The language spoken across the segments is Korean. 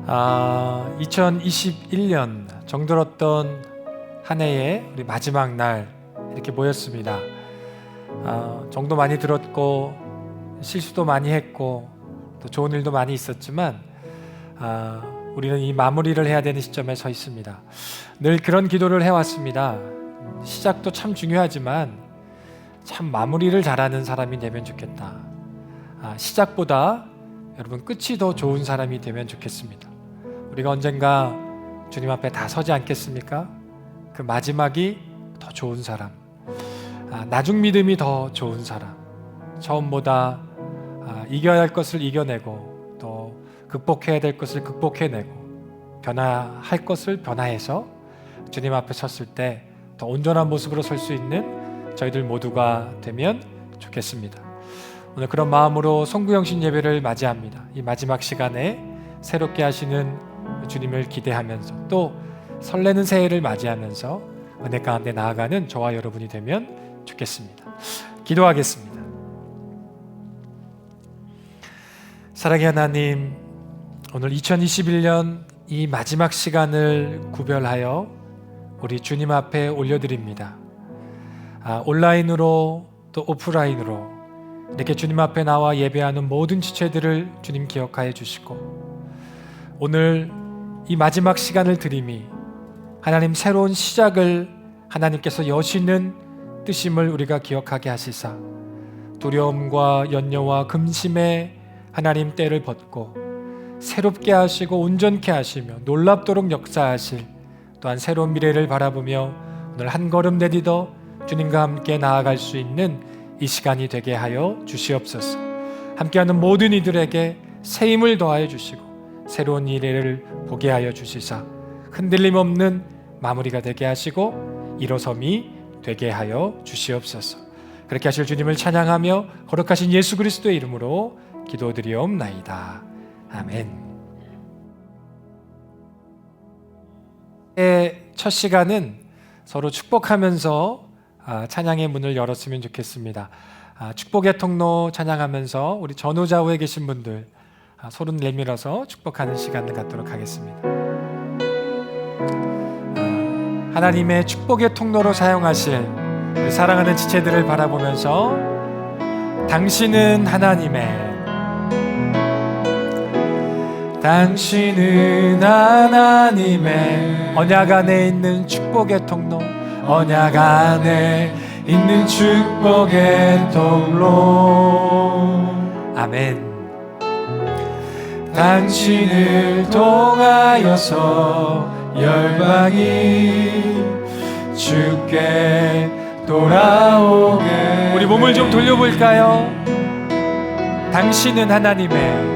2021년 정들었던 한 해의 우리 마지막 날 이렇게 모였습니다. 정도 많이 들었고 실수도 많이 했고 또 좋은 일도 많이 있었지만 우리는 이 마무리를 해야 되는 시점에 서 있습니다. 늘 그런 기도를 해왔습니다. 시작도 참 중요하지만 참 마무리를 잘하는 사람이 되면 좋겠다. 시작보다 여러분 끝이 더 좋은 사람이 되면 좋겠습니다. 우리가 언젠가 주님 앞에 다 서지 않겠습니까? 그 마지막이 더 좋은 사람, 나중 믿음이 더 좋은 사람, 처음보다 이겨야 할 것을 이겨내고 또 극복해야 될 것을 극복해내고 변화할 것을 변화해서 주님 앞에 섰을 때 더 온전한 모습으로 설 수 있는 저희들 모두가 되면 좋겠습니다. 오늘 그런 마음으로 송구영신 예배를 맞이합니다. 이 마지막 시간에 새롭게 하시는 주님을 기대하면서 또 설레는 새해를 맞이하면서 은혜 가운데 나아가는 저와 여러분이 되면 좋겠습니다. 기도하겠습니다. 사랑의 하나님, 오늘 2021년 이 마지막 시간을 구별하여 우리 주님 앞에 올려드립니다. 온라인으로 또 오프라인으로 이렇게 주님 앞에 나와 예배하는 모든 지체들을 주님 기억하여 주시고, 오늘 이 마지막 시간을 드림이 하나님 새로운 시작을 하나님께서 여시는 뜻임을 우리가 기억하게 하시사 두려움과 염려와 금심에 하나님 때를 벗고 새롭게 하시고 온전케 하시며 놀랍도록 역사하실 또한 새로운 미래를 바라보며 오늘 한 걸음 내딛어 주님과 함께 나아갈 수 있는 이 시간이 되게 하여 주시옵소서. 함께하는 모든 이들에게 새 힘을 더하여 주시고 새로운 미래를 보게 하여 주시사 흔들림 없는 마무리가 되게 하시고 일어섬이 되게 하여 주시옵소서. 그렇게 하실 주님을 찬양하며 거룩하신 예수 그리스도의 이름으로 기도드리옵나이다. 아멘. 첫 시간은 서로 축복하면서 찬양의 문을 열었으면 좋겠습니다. 축복의 통로 찬양하면서 우리 전후좌우에 계신 분들 손을 내밀어서 축복하는 시간을 갖도록 하겠습니다. 하나님의 축복의 통로로 사용하실 우리 사랑하는 지체들을 바라보면서 당신은 하나님의 언약 안에 있는 축복의 통로, 언약 안에 있는 축복의 통로. 아멘. 당신을 통하여서 열방이 주께 돌아오게. 우리 몸을 좀 돌려볼까요? 당신은 하나님의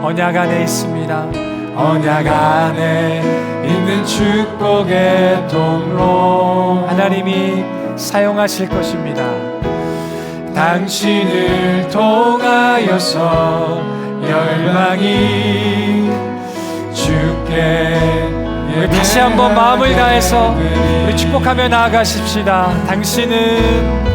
언약 안에 있습니다. 언약 안에 있는 축복의 통로. 하나님이 사용하실 것입니다. 당신을 통하여서 열방이 주께. 우리 다시 한번 마음을 다해서 우리 축복하며 나아가십시다. 당신은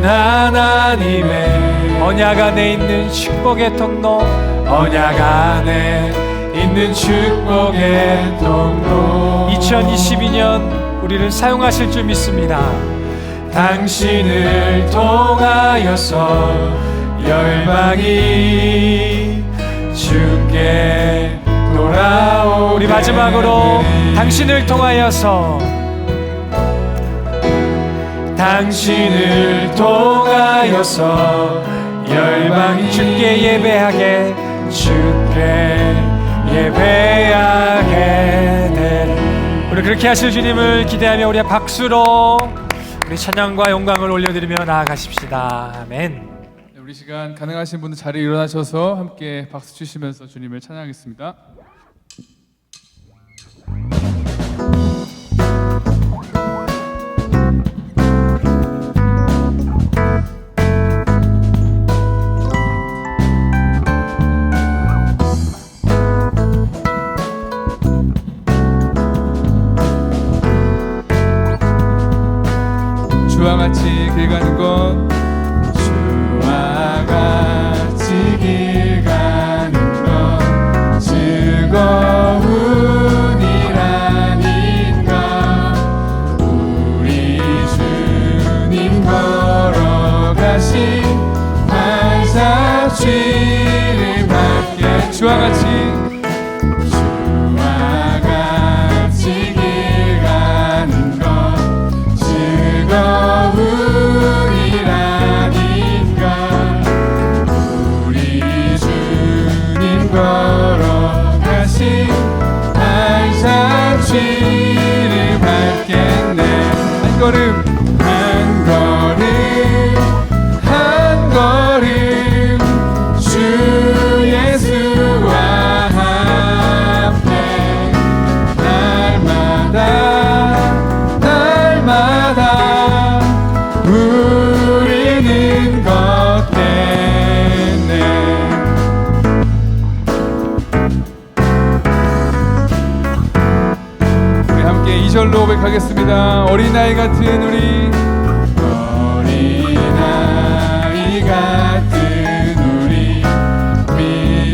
하나님의 언약 안에 있는 축복의 통로, 언약 안에 있는 축복의 통로. 2022년 우리를 사용하실 줄 믿습니다. 당신을 통하여서 열방이 주께 돌아오게. 우리 마지막으로 당신을 통하여서 열방이 주께 예배하게 될. 우리 그렇게 하실 주님을 기대하며 우리의 박수로 우리 찬양과 영광을 올려드리며 나아가십시다. 아멘. 우리 시간 가능하신 분들 자리에 일어나셔서 함께 박수 치시면서 주님을 찬양하겠습니다. 주와 같이 길 가는 건 찬양하겠습니다. 어린아이 같은 우리, 어린아이 같은 우리,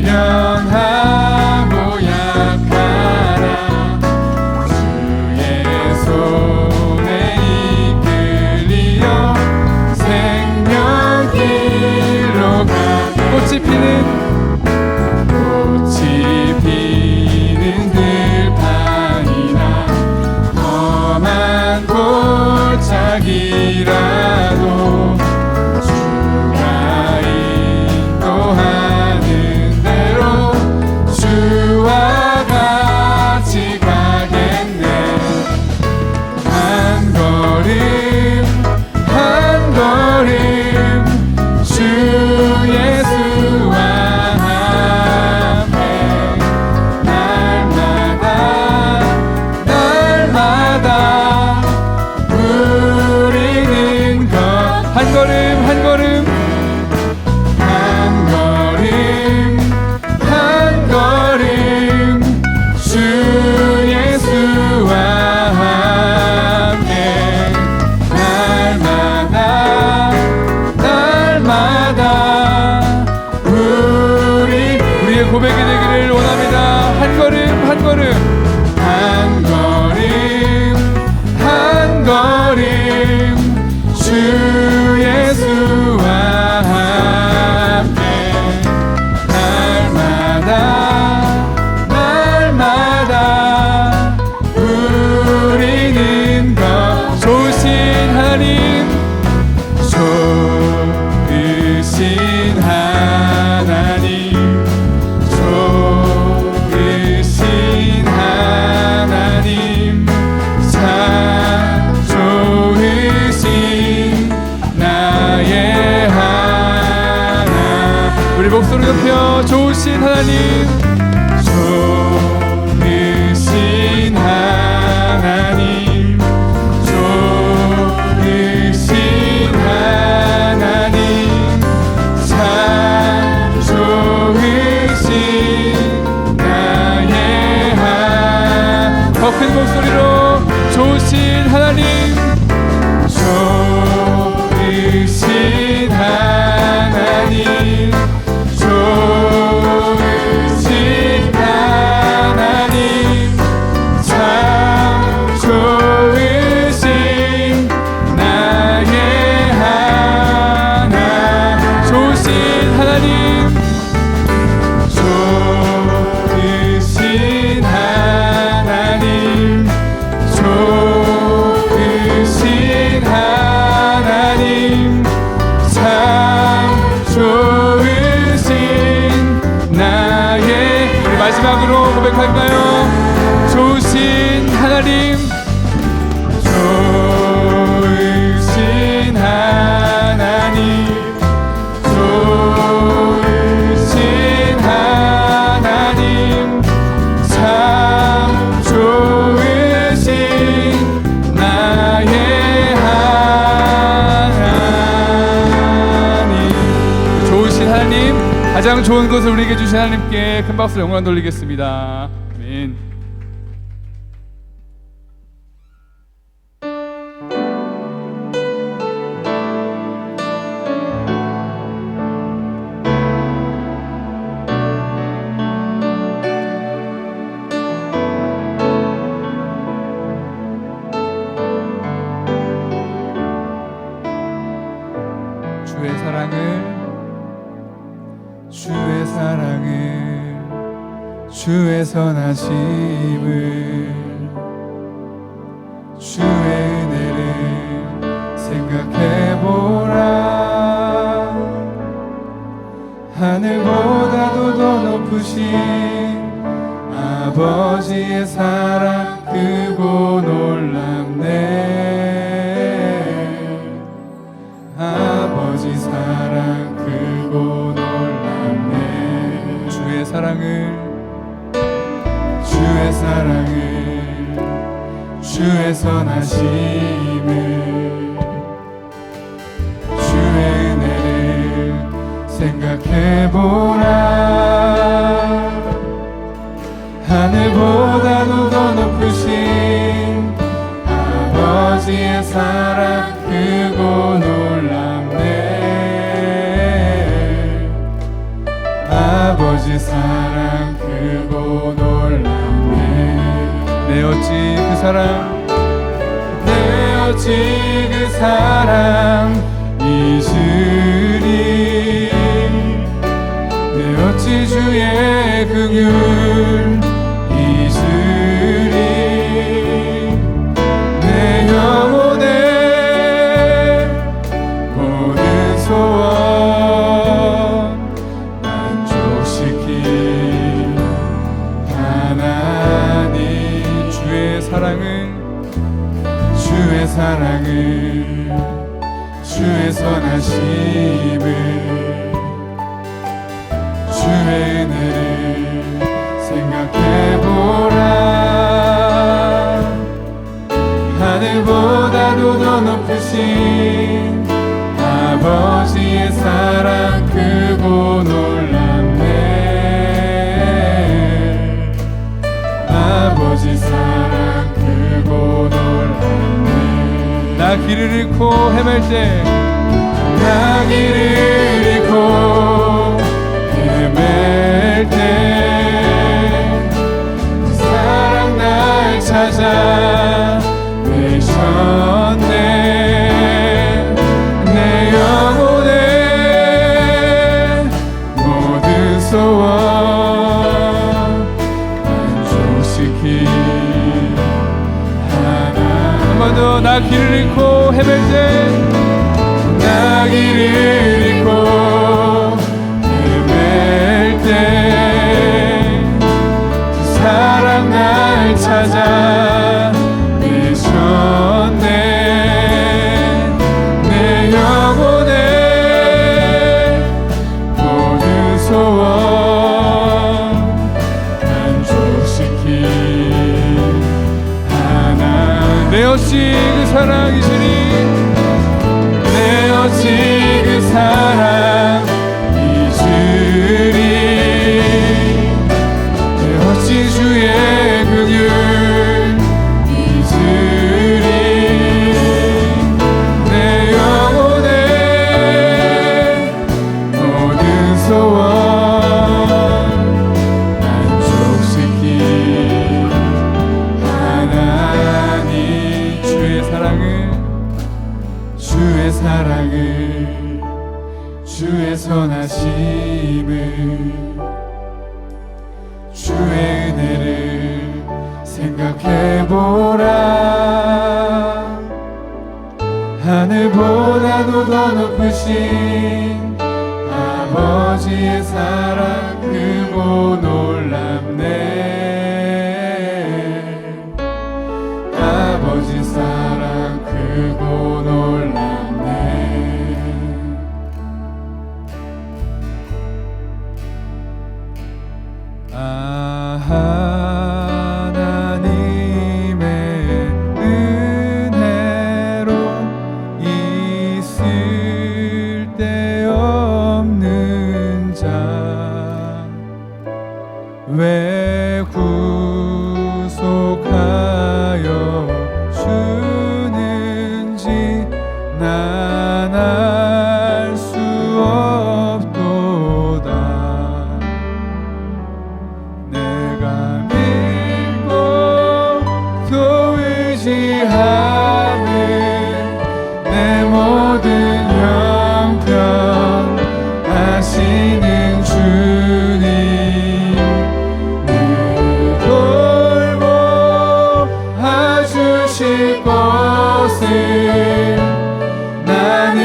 미련하고 약하나 주의 손에 이끌리어 생명길로 가. 꽃이 피는 들판이나 험한 골짜기라도 주가 인도하는 대로 주와 같이 가겠네. 한 걸음 한 걸음 주 예수와 한 걸음 한 걸음 한 걸음 한 걸음 주 예수와 함께 날마다 우리의 고백이 되기를 원합니다. 한 걸음 한 걸음 한 걸음 한 걸음 주 예수와 함께 날마다 우리는 더 좋으신 하나님, 좋으신 하나님, 좋으신 하나님, 참 좋으신 나의 하나. 우리 목소리 높여 좋으신 하나님, 좋으신 하나님, 좋으신 하나님, 참 좋으신 나의 하나. 더 큰 목소리로 좋으신 하나님, 좋으신 하나님, 좋으신 하나님, 참 좋으신 나의 하나. 좋으신 하나님, 좋으신 하나님, 좋으신 하나님, 참 좋으신 나의. 우리 마지막으로 고백할까요? 좋으신 하나님, 좋으신 하나님, 좋으신 하나님, 참 좋으신 나의 하나님. 좋으신 하나님, 가장 좋은 것을 우리에게 주신 하나님께 큰 박수로 영광 돌리겠습니다. 아멘. 주의 사랑을 주의 선하심을 주의 은혜를 생각해보라. 하늘보다도 더 높으신 아버지의 사랑 크고 놀랍네. 아버지 사랑 크고 놀랍네. 주의 사랑을 주의 선하심을 주의 은혜를 생각해보라. 하늘보다도 더 높으신 사랑 크고 놀랍네. 내 어찌 그 사랑, 내 어찌 그 사랑 잊으리. 내 어찌 주의 긍휼 잊으리. 내 영혼의 모든 소원 만족시킨 하나님. 주의 사랑을 주의 선하심을 주의 은혜를 생각해보라. 하늘보다도 더 높으신 아버지의 사랑 크고 놀랍네. 아버지 사랑 크고 놀랍네. 나 길을 잃고 헤맬 때, 나 길을 잃고 헤맬 때 그 사랑 날 찾아 내셨네. 내 영혼의 모든 소원 만족시킨 한 번 더. 나 길을 잃고 헤맬 때, 나 길을 잃고 헤맬 때 그 사랑 날 찾아 내셨네. 내 영혼의 모든 소원 만족시킨 내 어찌 그 사랑이시니. 내 어찌 그 사랑 잊으리. 내 어찌 주의 긍휼 잊으리. 내 영혼의 모든 소원 만족시킨 주의 사랑을 주의 선하심을 주의 은혜를 생각해보라. 하늘보다도 더 높으신 아버지의 사랑 크고 놀랍네. 아버지 사랑 크고 놀랍네. 하나님의 은혜로 있을 데 없는 자 왜 구속하여 주는지 난 알 수 없도다. 내가 믿고 또 의지하는 내 모든 형편 아시는 주님 늘 돌보아주실 것을 나는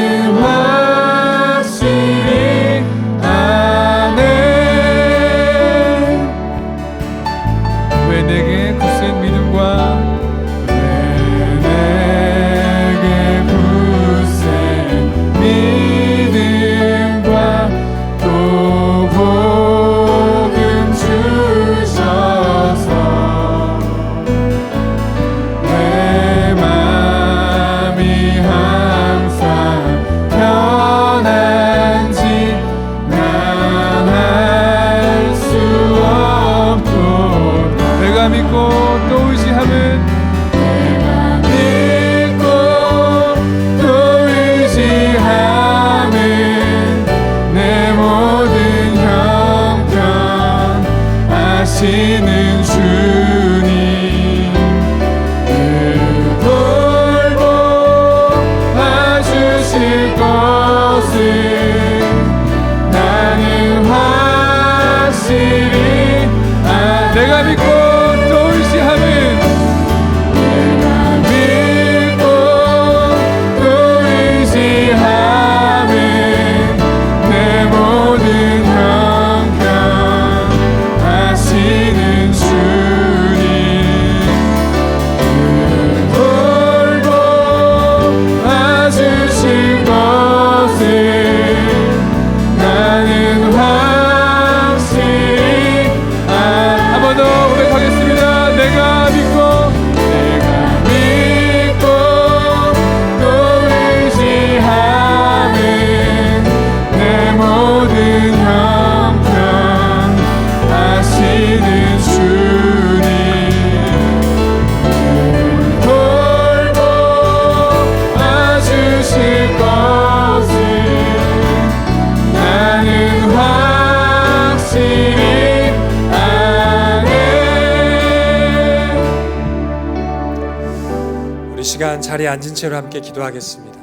하시는 주님 돌보아주실 것을 나는 확실히 내가 믿고 또 의지하면 내 모든 형편 하시는 주님 돌보아주실 것을 나는 확실히 한 번 더 고백하겠습니다. 내가 믿고 또 의지하는 내 모든 형편 하시는 주님 돌보아주실 것을 나는 확실히 아네. 우리 시간 자리에 앉은 채로 함께 기도하겠습니다.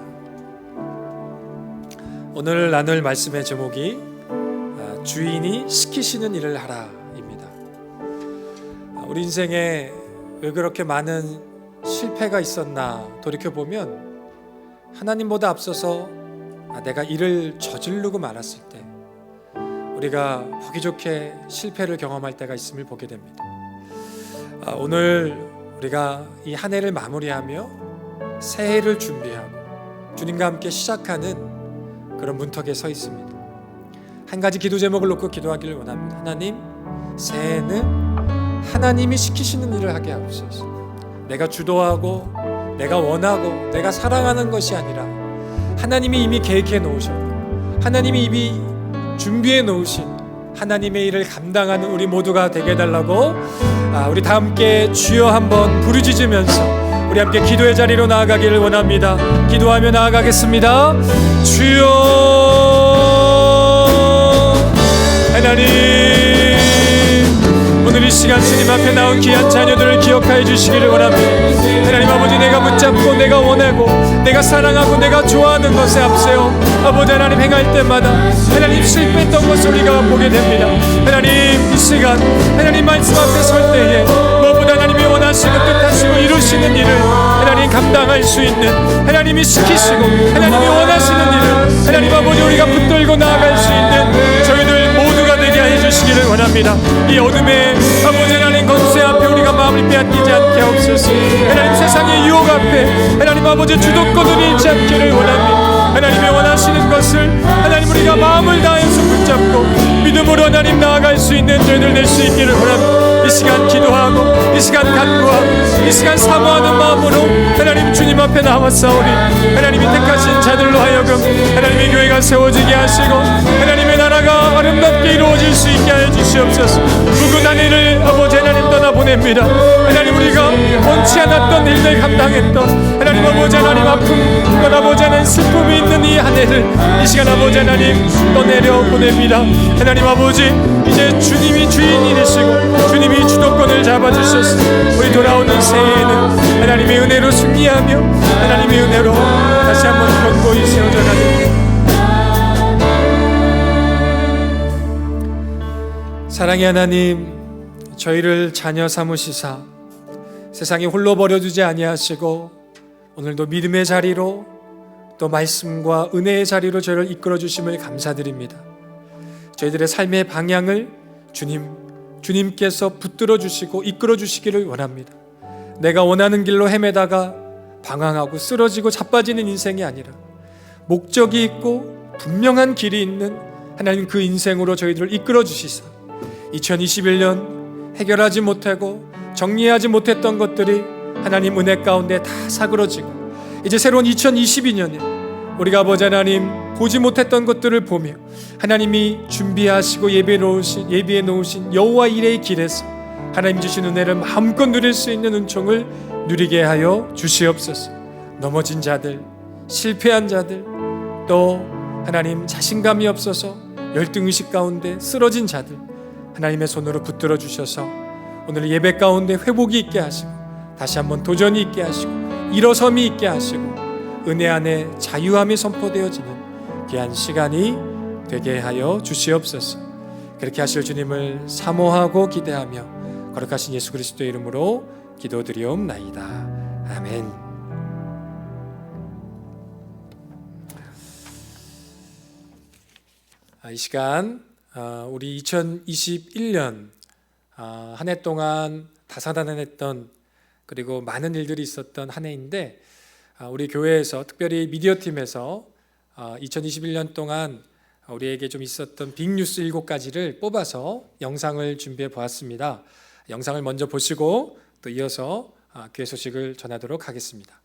오늘 나눌 말씀의 제목이 주인이 시키시는 일을 하라입니다. 우리 인생에 왜 그렇게 많은 실패가 있었나 돌이켜보면 하나님보다 앞서서 내가 일을 저지르고 말았을 때 우리가 보기 좋게 실패를 경험할 때가 있음을 보게 됩니다. 오늘 우리가 이 한 해를 마무리하며 새해를 준비하고 주님과 함께 시작하는 그런 문턱에 서 있습니다. 한 가지 기도 제목을 놓고 기도하기를 원합니다. 하나님, 새해는 하나님이 시키시는 일을 하게 하옵소서. 내가 주도하고 내가 원하고 내가 사랑하는 것이 아니라 하나님이 이미 계획해 놓으셨고 하나님이 이미 준비해 놓으신 하나님의 일을 감당하는 우리 모두가 되게 해달라고 우리 다 함께 주여 한번 부르짖으면서 우리 함께 기도의 자리로 나아가기를 원합니다. 기도하며 나아가겠습니다. 주여 하나님, 오늘 이 시간 주님 앞에 나온 귀한 자녀들을 기억하여 주시기를 원합니다. 하나님 아버지, 내가 붙잡고 내가 원하고 내가 사랑하고 내가 좋아하는 것에 앞세워 아버지 하나님 행할 때마다 하나님 실패했던 것을 우리가 보게 됩니다. 하나님, 이 시간 하나님 말씀 앞에 설 때에 무엇보다 하나님이 원하시고 뜻하시고 이루시는 일을 하나님 감당할 수 있는, 하나님이 시키시고 하나님이 원하시는 일을 하나님 아버지 우리가 붙들고 나아갈 수 있는 저희들 모두가 되게 해주시기를 원합니다. 이 어둠의 아버지 하나님 권세 앞에 우리가 마음을 빼앗기지 않게 하옵소서. 하나님, 세상의 유혹 앞에 하나님 아버지 주도권을 잃지 않기를 원합니다. 하나님이 원하시는 것을 하나님 우리가 마음을 다해서 붙잡고 믿음으로 하나님 나아갈 수 있는 저희들 될 수 있기를 원합니다. 이 시간 기도하고 이 시간 간구하고 이 시간 사모하는 마음으로 하나님 주님 앞에 나왔사오니 하나님이 택하신 자들로 하여금 하나님의 교회가 세워지게 하시고 하나님의 나라가 아름답게 이루어질 수 있게 하여 주시옵소서. 무근한 일을 아버지 하나님 떠나보냅니다. 하나님, 우리가 원치 않았던 일들 감당했던 하나님 아버지 하나님 아픔 떠나보지 않은 슬픔이 있는 이 한 해를 이 시간 아버지 하나님 떠내려 보냅니다. 하나님 아버지, 이제 주님이 주인이 되시고 주님이 주도권을 잡아주셔서 우리 돌아오는 새해에는 하나님의 은혜로 승리하며 하나님의 은혜로 다시 한번 견고히 세워져 가는 사랑의 하나님, 저희를 자녀 삼으시사 세상에 홀로 버려두지 아니하시고 오늘도 믿음의 자리로 또 말씀과 은혜의 자리로 저희를 이끌어 주심을 감사드립니다. 저희들의 삶의 방향을 주님께서 붙들어 주시고 이끌어 주시기를 원합니다. 내가 원하는 길로 헤매다가 방황하고 쓰러지고 자빠지는 인생이 아니라 목적이 있고 분명한 길이 있는 하나님 그 인생으로 저희들을 이끌어 주시사 2021년 해결하지 못하고 정리하지 못했던 것들이 하나님 은혜 가운데 다 사그러지고 이제 새로운 2022년에 우리가 아버지 하나님 보지 못했던 것들을 보며 하나님이 준비하시고 예비해 놓으신 여호와 일의 길에서 하나님 주신 은혜를 마음껏 누릴 수 있는 은총을 누리게 하여 주시옵소서. 넘어진 자들, 실패한 자들, 또 하나님 자신감이 없어서 열등의식 가운데 쓰러진 자들 하나님의 손으로 붙들어 주셔서 오늘 예배 가운데 회복이 있게 하시고 다시 한번 도전이 있게 하시고 일어섬이 있게 하시고 은혜 안에 자유함이 선포되어지는 귀한 시간이 되게 하여 주시옵소서. 그렇게 하실 주님을 사모하고 기대하며 거룩하신 예수 그리스도의 이름으로 기도드리옵나이다. 아멘. 이 시간 우리 2021년 한 해 동안 다사다난했던 그리고 많은 일들이 있었던 한 해인데 우리 교회에서 특별히 미디어팀에서 2021년 동안 우리에게 좀 있었던 빅뉴스 7가지를 뽑아서 영상을 준비해 보았습니다. 영상을 먼저 보시고 또 이어서 교회 소식을 전하도록 하겠습니다.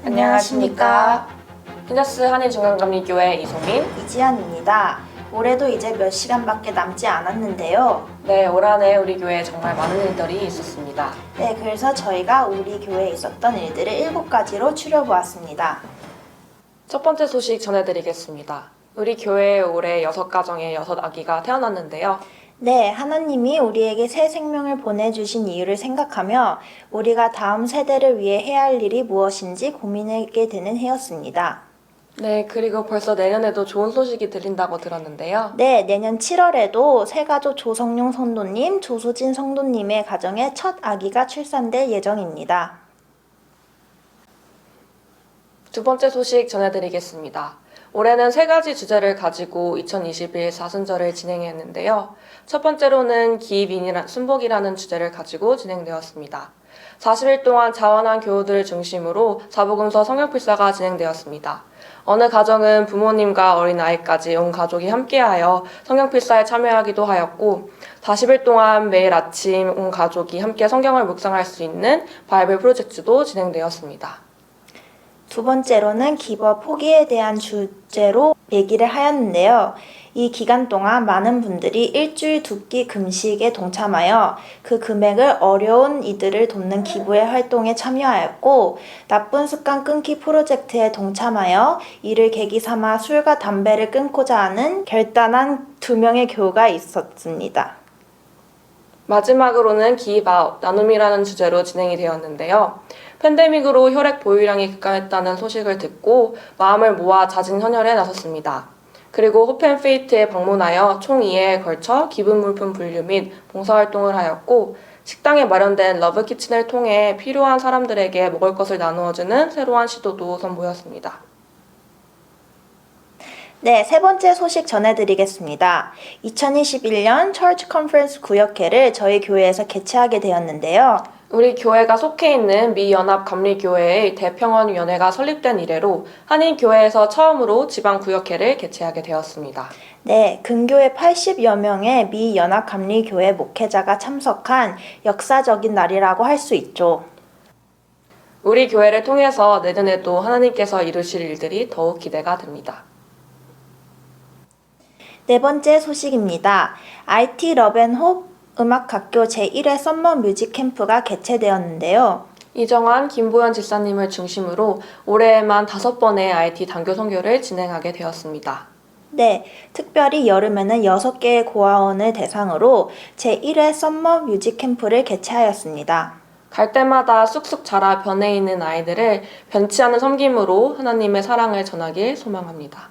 안녕하십니까. 킨자스 한인중앙감리교회 이소민. 이지연입니다. 올해도 이제 몇 시간밖에 남지 않았는데요. 네, 올 한 해 우리 교회에 정말 많은 일들이 있었습니다. 네, 그래서 저희가 우리 교회에 있었던 일들을 7가지로 추려보았습니다. 첫 번째 소식 전해드리겠습니다. 우리 교회에 올해 6가정에 6아기가 태어났는데요. 네, 하나님이 우리에게 새 생명을 보내주신 이유를 생각하며 우리가 다음 세대를 위해 해야 할 일이 무엇인지 고민하게 되는 해였습니다. 네, 그리고 벌써 내년에도 좋은 소식이 들린다고 들었는데요. 네, 내년 7월에도 새가족 조성용 성도님, 조수진 성도님의 가정에 첫 아기가 출산될 예정입니다. 두 번째 소식 전해드리겠습니다. 올해는 3가지 주제를 가지고 2021 사순절을 진행했는데요. 첫 번째로는 기입인이란 순복이라는 주제를 가지고 진행되었습니다. 40일 동안 자원한 교우들을 중심으로 사복음서 성경필사가 진행되었습니다. 어느 가정은 부모님과 어린아이까지 온 가족이 함께하여 성경필사에 참여하기도 하였고 40일 동안 매일 아침 온 가족이 함께 성경을 묵상할 수 있는 바이블 프로젝트도 진행되었습니다. 두 번째로는 기부와 포기에 대한 주제로 얘기를 하였는데요. 이 기간 동안 많은 분들이 일주일 2끼 금식에 동참하여 그 금액을 어려운 이들을 돕는 기부의 활동에 참여하였고 나쁜 습관 끊기 프로젝트에 동참하여 이를 계기 삼아 술과 담배를 끊고자 하는 결단한 2명의 교우가 있었습니다. 마지막으로는 기입아웃, 나눔이라는 주제로 진행이 되었는데요. 팬데믹으로 혈액 보유량이 급감했다는 소식을 듣고 마음을 모아 잦은 헌혈에 나섰습니다. 그리고 호펜페이트에 방문하여 총 2회에 걸쳐 기부 물품 분류 및 봉사활동을 하였고 식당에 마련된 러브키친을 통해 필요한 사람들에게 먹을 것을 나누어주는 새로운 시도도 선보였습니다. 네, 세 번째 소식 전해드리겠습니다. 2021년 처치 컨퍼런스 구역회를 저희 교회에서 개최하게 되었는데요. 우리 교회가 속해 있는 미 연합감리교회의 대평원위원회가 설립된 이래로 한인교회에서 처음으로 지방구역회를 개최하게 되었습니다. 네, 근교에 80여 명의 미 연합감리교회 목회자가 참석한 역사적인 날이라고 할 수 있죠. 우리 교회를 통해서 내년에도 하나님께서 이루실 일들이 더욱 기대가 됩니다. 네 번째 소식입니다. IT 러벤홉 음악학교 제1회 썸머 뮤직 캠프가 개최되었는데요. 이정환, 김보현 집사님을 중심으로 올해에만 5번의 IT 단교 선교를 진행하게 되었습니다. 네, 특별히 여름에는 6개의 고아원을 대상으로 제1회 썸머 뮤직 캠프를 개최하였습니다. 갈 때마다 쑥쑥 자라 변해 있는 아이들을 변치 않은 섬김으로 하나님의 사랑을 전하길 소망합니다.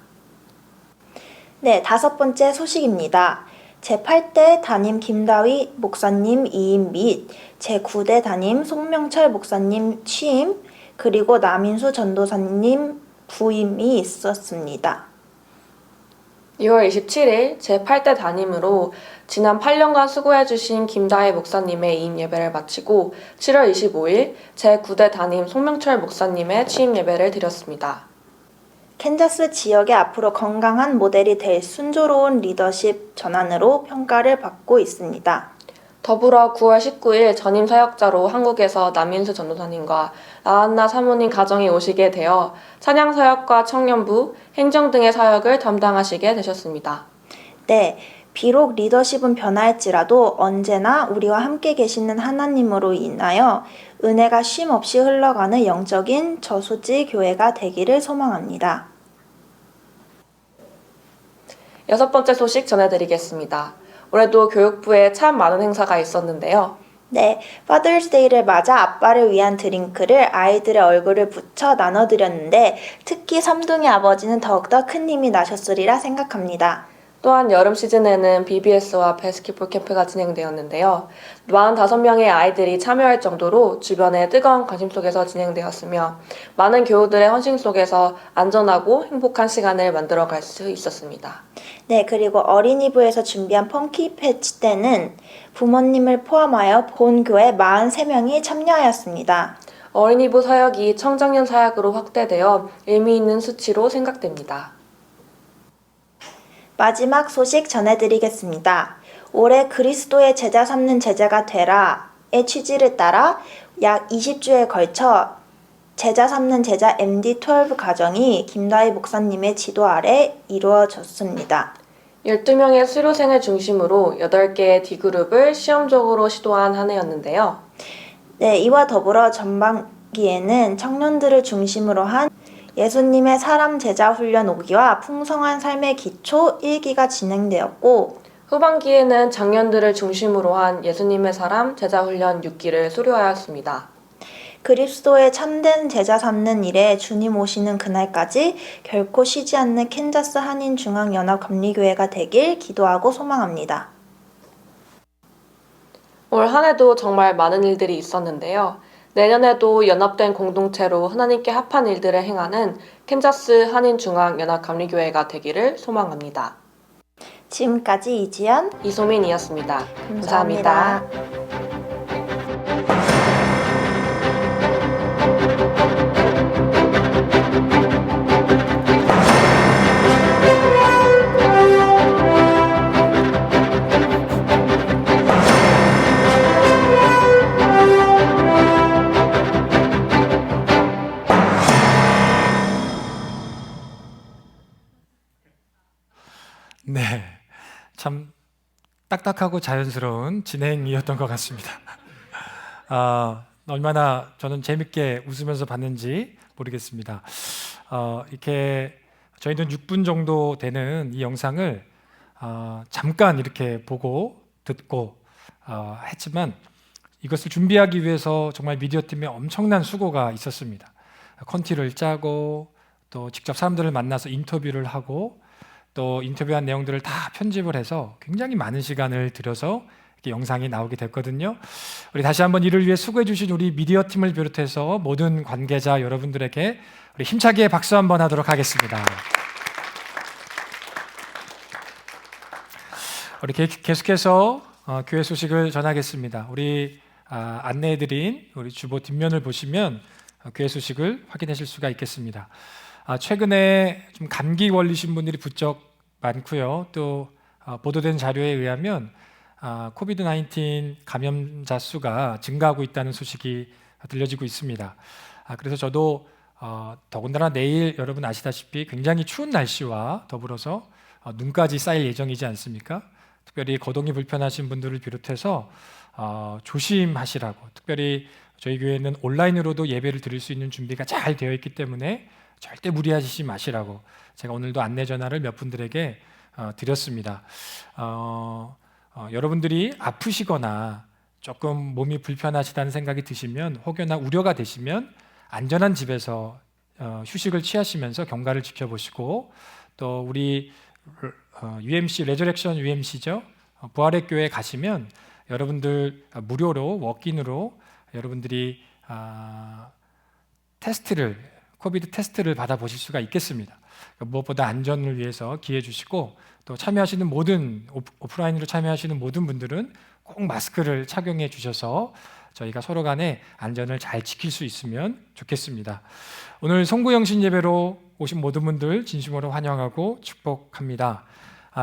네, 5번째 소식입니다. 제8대 담임 김다휘 목사님 이임 및 제9대 담임 송명철 목사님 취임, 그리고 남인수 전도사님 부임이 있었습니다. 2월 27일 제8대 담임으로 지난 8년간 수고해주신 김다희 목사님의 이임 예배를 마치고 7월 25일 제9대 담임 송명철 목사님의 취임 예배를 드렸습니다. 캔자스 지역의 앞으로 건강한 모델이 될 순조로운 리더십 전환으로 평가를 받고 있습니다. 더불어 9월 19일 전임 사역자로 한국에서 남인수 전도사님과 나한나 사모님 가정이 오시게 되어 찬양 사역과 청년부, 행정 등의 사역을 담당하시게 되셨습니다. 네, 비록 리더십은 변할지라도 언제나 우리와 함께 계시는 하나님으로 인하여 은혜가 쉼 없이 흘러가는 영적인 저수지 교회가 되기를 소망합니다. 6번째 소식 전해드리겠습니다. 올해도 교육부에 참 많은 행사가 있었는데요. 네, Father's Day를 맞아 아빠를 위한 드링크를 아이들의 얼굴을 붙여 나눠드렸는데 특히 삼둥이 아버지는 더욱더 큰 힘이 나셨으리라 생각합니다. 또한 여름 시즌에는 BBS와 바스켓볼 캠프가 진행되었는데요. 45명의 아이들이 참여할 정도로 주변의 뜨거운 관심 속에서 진행되었으며 많은 교우들의 헌신 속에서 안전하고 행복한 시간을 만들어갈 수 있었습니다. 네, 그리고 어린이부에서 준비한 펑키 패치 때는 부모님을 포함하여 본 교회 43명이 참여하였습니다. 어린이부 사역이 청장년 사역으로 확대되어 의미 있는 수치로 생각됩니다. 마지막 소식 전해드리겠습니다. 올해 그리스도의 제자 삼는 제자가 되라의 취지를 따라 약 20주에 걸쳐 제자 삼는 제자 MD12 과정이 김다희 목사님의 지도 아래 이루어졌습니다. 12명의 수료생을 중심으로 8개의 D그룹을 시험적으로 시도한 한 해였는데요. 네, 이와 더불어 전반기에는 청년들을 중심으로 한 예수님의 사람 제자 훈련 5기와 풍성한 삶의 기초 1기가 진행되었고 후반기에는 장년들을 중심으로 한 예수님의 사람 제자 훈련 6기를 수료하였습니다. 그리스도의 참된 제자 삼는 일에 주님 오시는 그날까지 결코 쉬지 않는 캔자스 한인중앙연합감리교회가 되길 기도하고 소망합니다. 올 한 해도 정말 많은 일들이 있었는데요. 내년에도 연합된 공동체로 하나님께 합한 일들을 행하는 캔자스 한인중앙연합감리교회가 되기를 소망합니다. 지금까지 이지연, 이소민이었습니다. 감사합니다. 네, 참 딱딱하고 자연스러운 진행이었던 것 같습니다. 얼마나 저는 재밌게 웃으면서 봤는지 모르겠습니다. 이렇게 저희는 6분 정도 되는 이 영상을 잠깐 이렇게 보고 듣고 했지만 이것을 준비하기 위해서 정말 미디어팀에 엄청난 수고가 있었습니다. 컨티를 짜고 또 직접 사람들을 만나서 인터뷰를 하고 또 인터뷰한 내용들을 다 편집을 해서 굉장히 많은 시간을 들여서 이렇게 영상이 나오게 됐거든요. 우리 다시 한번 이를 위해 수고해 주신 우리 미디어 팀을 비롯해서 모든 관계자 여러분들에게 우리 힘차게 박수 한번 하도록 하겠습니다. 우리 계속해서 교회 소식을 전하겠습니다. 우리 안내해드린 우리 주보 뒷면을 보시면 교회 소식을 확인하실 수가 있겠습니다. 최근에 좀 감기 걸리신 분들이 부쩍 많고요. 또 보도된 자료에 의하면 코비드-19 감염자 수가 증가하고 있다는 소식이 들려지고 있습니다. 그래서 저도 더군다나 내일 여러분 아시다시피 굉장히 추운 날씨와 더불어서 눈까지 쌓일 예정이지 않습니까? 특별히 거동이 불편하신 분들을 비롯해서 조심하시라고, 특별히 저희 교회는 온라인으로도 예배를 드릴 수 있는 준비가 잘 되어 있기 때문에 절대 무리하시지 마시라고 제가 오늘도 안내 전화를 몇 분들에게 드렸습니다. 여러분들이 아프시거나 조금 몸이 불편하시다는 생각이 드시면 혹여나 우려가 되시면 안전한 집에서 휴식을 취하시면서 경과를 지켜보시고 또 우리 UMC 레저렉션 UMC죠. 부활의 교회 가시면 여러분들 무료로 워크인으로 여러분들이 코비드 테스트를 받아보실 수가 있겠습니다. 무엇보다 안전을 위해서 기회 주시고 또 참여하시는 모든 오프라인으로 참여하시는 모든 분들은 꼭 마스크를 착용해 주셔서 저희가 서로 간에 안전을 잘 지킬 수 있으면 좋겠습니다. 오늘 송구영신 예배로 오신 모든 분들 진심으로 환영하고 축복합니다.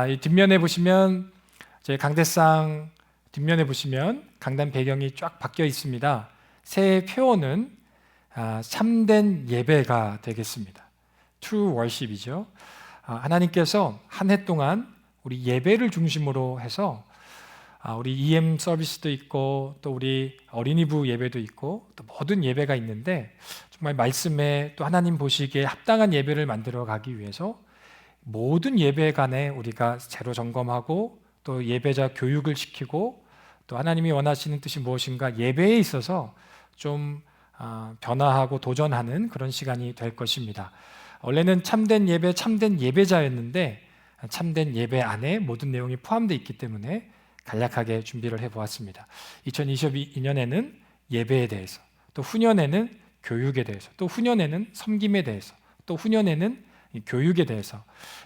이 뒷면에 보시면 저희 강대상 뒷면에 보시면 강단 배경이 쫙 바뀌어 있습니다. 새해 표어는 참된 예배가 되겠습니다. True worship이죠. 하나님께서 한 해 동안 우리 예배를 중심으로 해서 우리 EM 서비스도 있고 또 우리 어린이부 예배도 있고 또 모든 예배가 있는데 정말 말씀에 또 하나님 보시기에 합당한 예배를 만들어 가기 위해서 모든 예배 간에 우리가 재로 점검하고 또 예배자 교육을 시키고 또 하나님이 원하시는 뜻이 무엇인가 예배에 있어서 좀 변화하고 도전하는 그런 시간이 될 것입니다. 원래는 참된 예배, 참된 예배자였는데 참된 예배 안에 모든 내용이 포함되어 있기 때문에 간략하게 준비를 해보았습니다. 2022년에는 예배에 대해서, 또 후년에는 교육에 대해서, 또 후년에는 섬김에 대해서, 또 후년에는 교육에 대해서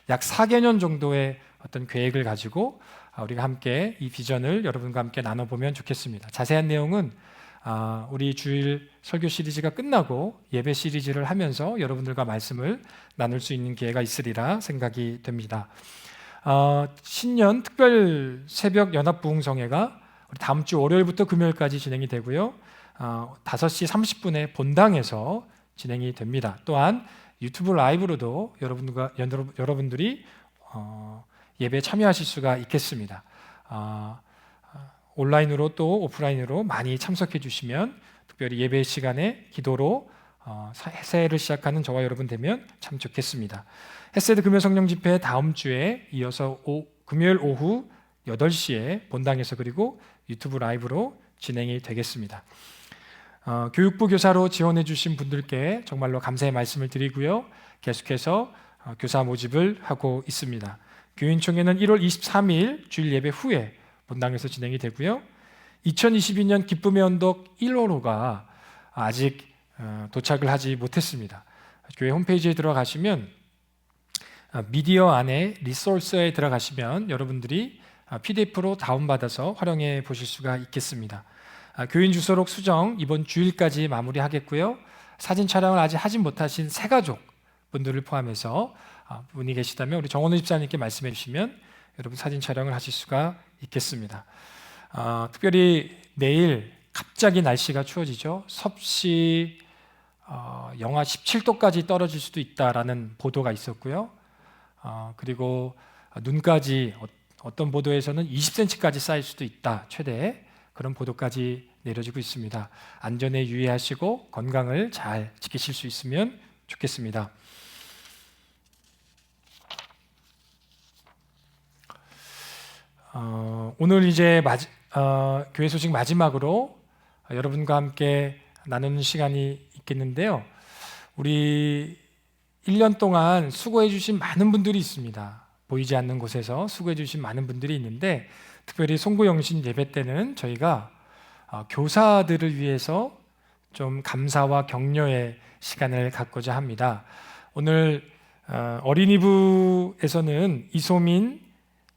약 4개년 정도의 어떤 계획을 가지고 우리가 함께 이 비전을 여러분과 함께 나눠보면 좋겠습니다. 자세한 내용은 우리 주일 설교 시리즈가 끝나고 예배 시리즈를 하면서 여러분들과 말씀을 나눌 수 있는 기회가 있으리라 생각이 됩니다. 신년 특별 새벽 연합 부흥성회가 다음 주 월요일부터 금요일까지 진행이 되고요. 5시 30분에 본당에서 진행이 됩니다. 또한 유튜브 라이브로도 여러분들이 예배에 참여하실 수가 있겠습니다. 온라인으로 또 오프라인으로 많이 참석해 주시면 특별히 예배 시간에 기도로 새해를 시작하는 저와 여러분 되면 참 좋겠습니다. 헤세드 금요 성령 집회 다음 주에 이어서 금요일 오후 8시에 본당에서 그리고 유튜브 라이브로 진행이 되겠습니다. 교육부 교사로 지원해 주신 분들께 정말로 감사의 말씀을 드리고요. 계속해서 교사 모집을 하고 있습니다. 교인총회는 1월 23일 주일 예배 후에 본당에서 진행이 되고요. 2022년 기쁨의 언덕 1호로가 아직 도착을 하지 못했습니다. 교회 홈페이지에 들어가시면 미디어 안에 리소스에 들어가시면 여러분들이 PDF로 다운받아서 활용해 보실 수가 있겠습니다. 교인 주소록 수정 이번 주일까지 마무리하겠고요. 사진 촬영을 아직 하지 못하신 새가족 분들을 포함해서 분이 계시다면 우리 정원우 집사님께 말씀해 주시면 여러분 사진 촬영을 하실 수가 있겠습니다. 특별히 내일 갑자기 날씨가 추워지죠. 섭씨 영하 17도까지 떨어질 수도 있다라는 보도가 있었고요. 그리고 눈까지 어떤 보도에서는 20cm까지 쌓일 수도 있다. 최대 그런 보도까지 내려지고 있습니다. 안전에 유의하시고 건강을 잘 지키실 수 있으면 좋겠습니다. 오늘 이제 교회 소식 마지막으로 여러분과 함께 나누는 시간이 있겠는데요. 우리 1년 동안 수고해 주신 많은 분들이 있습니다. 보이지 않는 곳에서 수고해 주신 많은 분들이 있는데 특별히 송구영신 예배 때는 저희가 교사들을 위해서 좀 감사와 격려의 시간을 갖고자 합니다. 오늘 어린이부에서는 이소민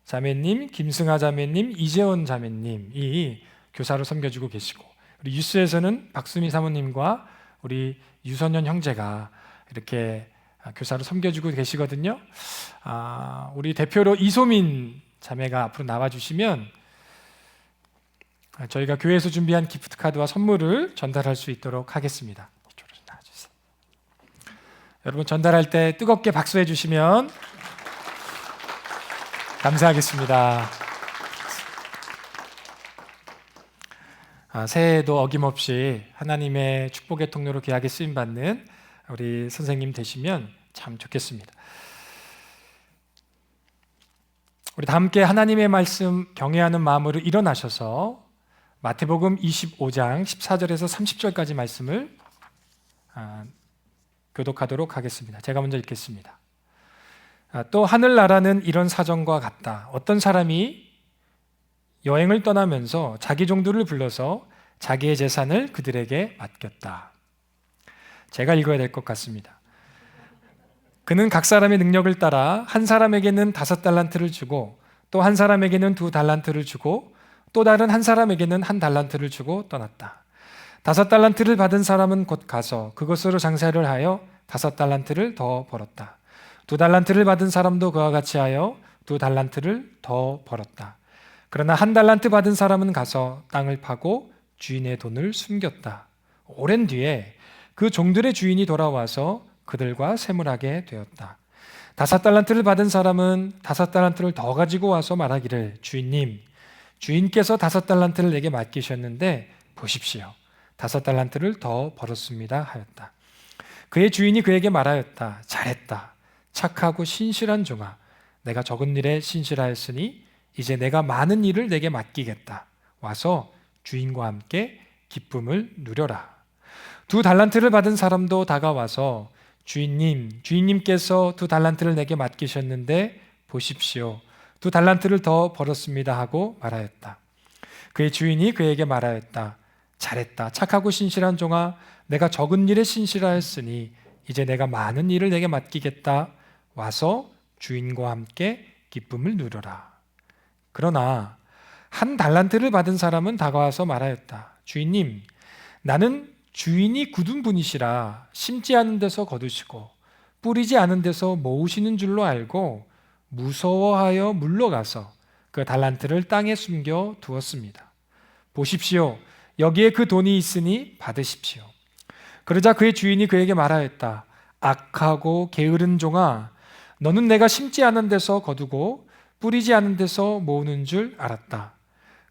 자매님, 김승아 자매님, 이재원 자매님이 교사로 섬겨주고 계시고 우리 유스에서는 박수미 사모님과 우리 유선현 형제가 이렇게 교사로 섬겨주고 계시거든요. 우리 대표로 이소민 자매가 앞으로 나와주시면 저희가 교회에서 준비한 기프트 카드와 선물을 전달할 수 있도록 하겠습니다. 이쪽으로 좀 나와주세요. 여러분 전달할 때 뜨겁게 박수해 주시면 감사하겠습니다. 새해에도 어김없이 하나님의 축복의 통로로 귀하게 쓰임받는 우리 선생님 되시면 참 좋겠습니다. 우리 다 함께 하나님의 말씀 경외하는 마음으로 일어나셔서 마태복음 25장 14절에서 30절까지 말씀을 교독하도록 하겠습니다. 제가 먼저 읽겠습니다. 또 하늘나라는 이런 사정과 같다. 어떤 사람이 여행을 떠나면서 자기 종들을 불러서 자기의 재산을 그들에게 맡겼다. 제가 읽어야 될 것 같습니다. 그는 각 사람의 능력을 따라 한 사람에게는 5달란트를 주고 또 한 사람에게는 2달란트를 주고 또 다른 한 사람에게는 1달란트를 주고 떠났다. 5달란트를 받은 사람은 곧 가서 그것으로 장사를 하여 5달란트를 더 벌었다. 2달란트를 받은 사람도 그와 같이 하여 2달란트를 더 벌었다. 그러나 1달란트 받은 사람은 가서 땅을 파고 주인의 돈을 숨겼다. 오랜 뒤에 그 종들의 주인이 돌아와서 그들과 세물하게 되었다. 5달란트를 받은 사람은 5달란트를 더 가지고 와서 말하기를 주인님, 주인께서 5달란트를 내게 맡기셨는데 보십시오. 5달란트를 더 벌었습니다 하였다. 그의 주인이 그에게 말하였다. 잘했다. 착하고 신실한 종아. 내가 적은 일에 신실하였으니 이제 내가 많은 일을 내게 맡기겠다. 와서 주인과 함께 기쁨을 누려라. 2달란트를 받은 사람도 다가와서 주인님, 주인님께서 2달란트를 내게 맡기셨는데 보십시오. 2달란트를 더 벌었습니다 하고 말하였다. 그의 주인이 그에게 말하였다. 잘했다. 착하고 신실한 종아. 내가 적은 일에 신실하였으니 이제 내가 많은 일을 내게 맡기겠다. 와서 주인과 함께 기쁨을 누려라. 그러나 1달란트를 받은 사람은 다가와서 말하였다. 주인님, 나는 주인이 굳은 분이시라 심지 않은 데서 거두시고 뿌리지 않은 데서 모으시는 줄로 알고 무서워하여 물러가서 그 달란트를 땅에 숨겨 두었습니다. 보십시오. 여기에 그 돈이 있으니 받으십시오. 그러자 그의 주인이 그에게 말하였다. 악하고 게으른 종아, 너는 내가 심지 않은 데서 거두고 뿌리지 않은 데서 모으는 줄 알았다.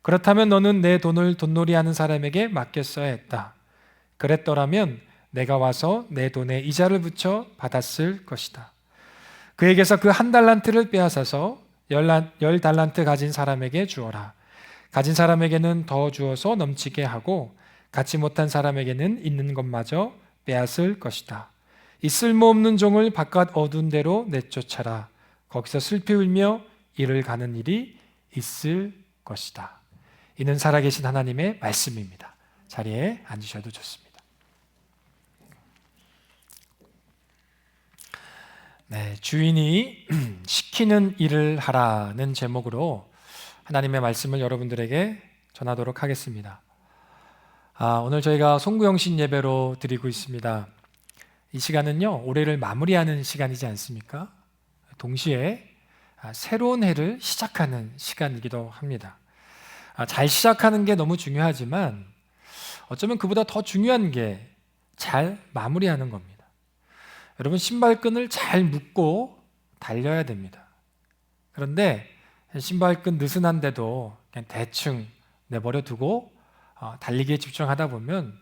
그렇다면 너는 내 돈을 돈놀이하는 사람에게 맡겼어야 했다. 그랬더라면 내가 와서 내 돈에 이자를 붙여 받았을 것이다. 그에게서 그 1달란트를 빼앗아서 10달란트 가진 사람에게 주어라. 가진 사람에게는 더 주어서 넘치게 하고 갖지 못한 사람에게는 있는 것마저 빼앗을 것이다. 이 쓸모없는 종을 바깥 어두운 데로 내쫓아라. 거기서 슬피 울며 이를 가는 일이 있을 것이다. 이는 살아계신 하나님의 말씀입니다. 자리에 앉으셔도 좋습니다. 네, 주인이 시키는 일을 하라는 제목으로 하나님의 말씀을 여러분들에게 전하도록 하겠습니다. 오늘 저희가 송구영신 예배로 드리고 있습니다. 이 시간은요, 올해를 마무리하는 시간이지 않습니까? 동시에 새로운 해를 시작하는 시간이기도 합니다. 잘 시작하는 게 너무 중요하지만 어쩌면 그보다 더 중요한 게 잘 마무리하는 겁니다. 여러분, 신발끈을 잘 묶고 달려야 됩니다. 그런데 신발끈 느슨한데도 그냥 대충 내버려 두고 달리기에 집중하다 보면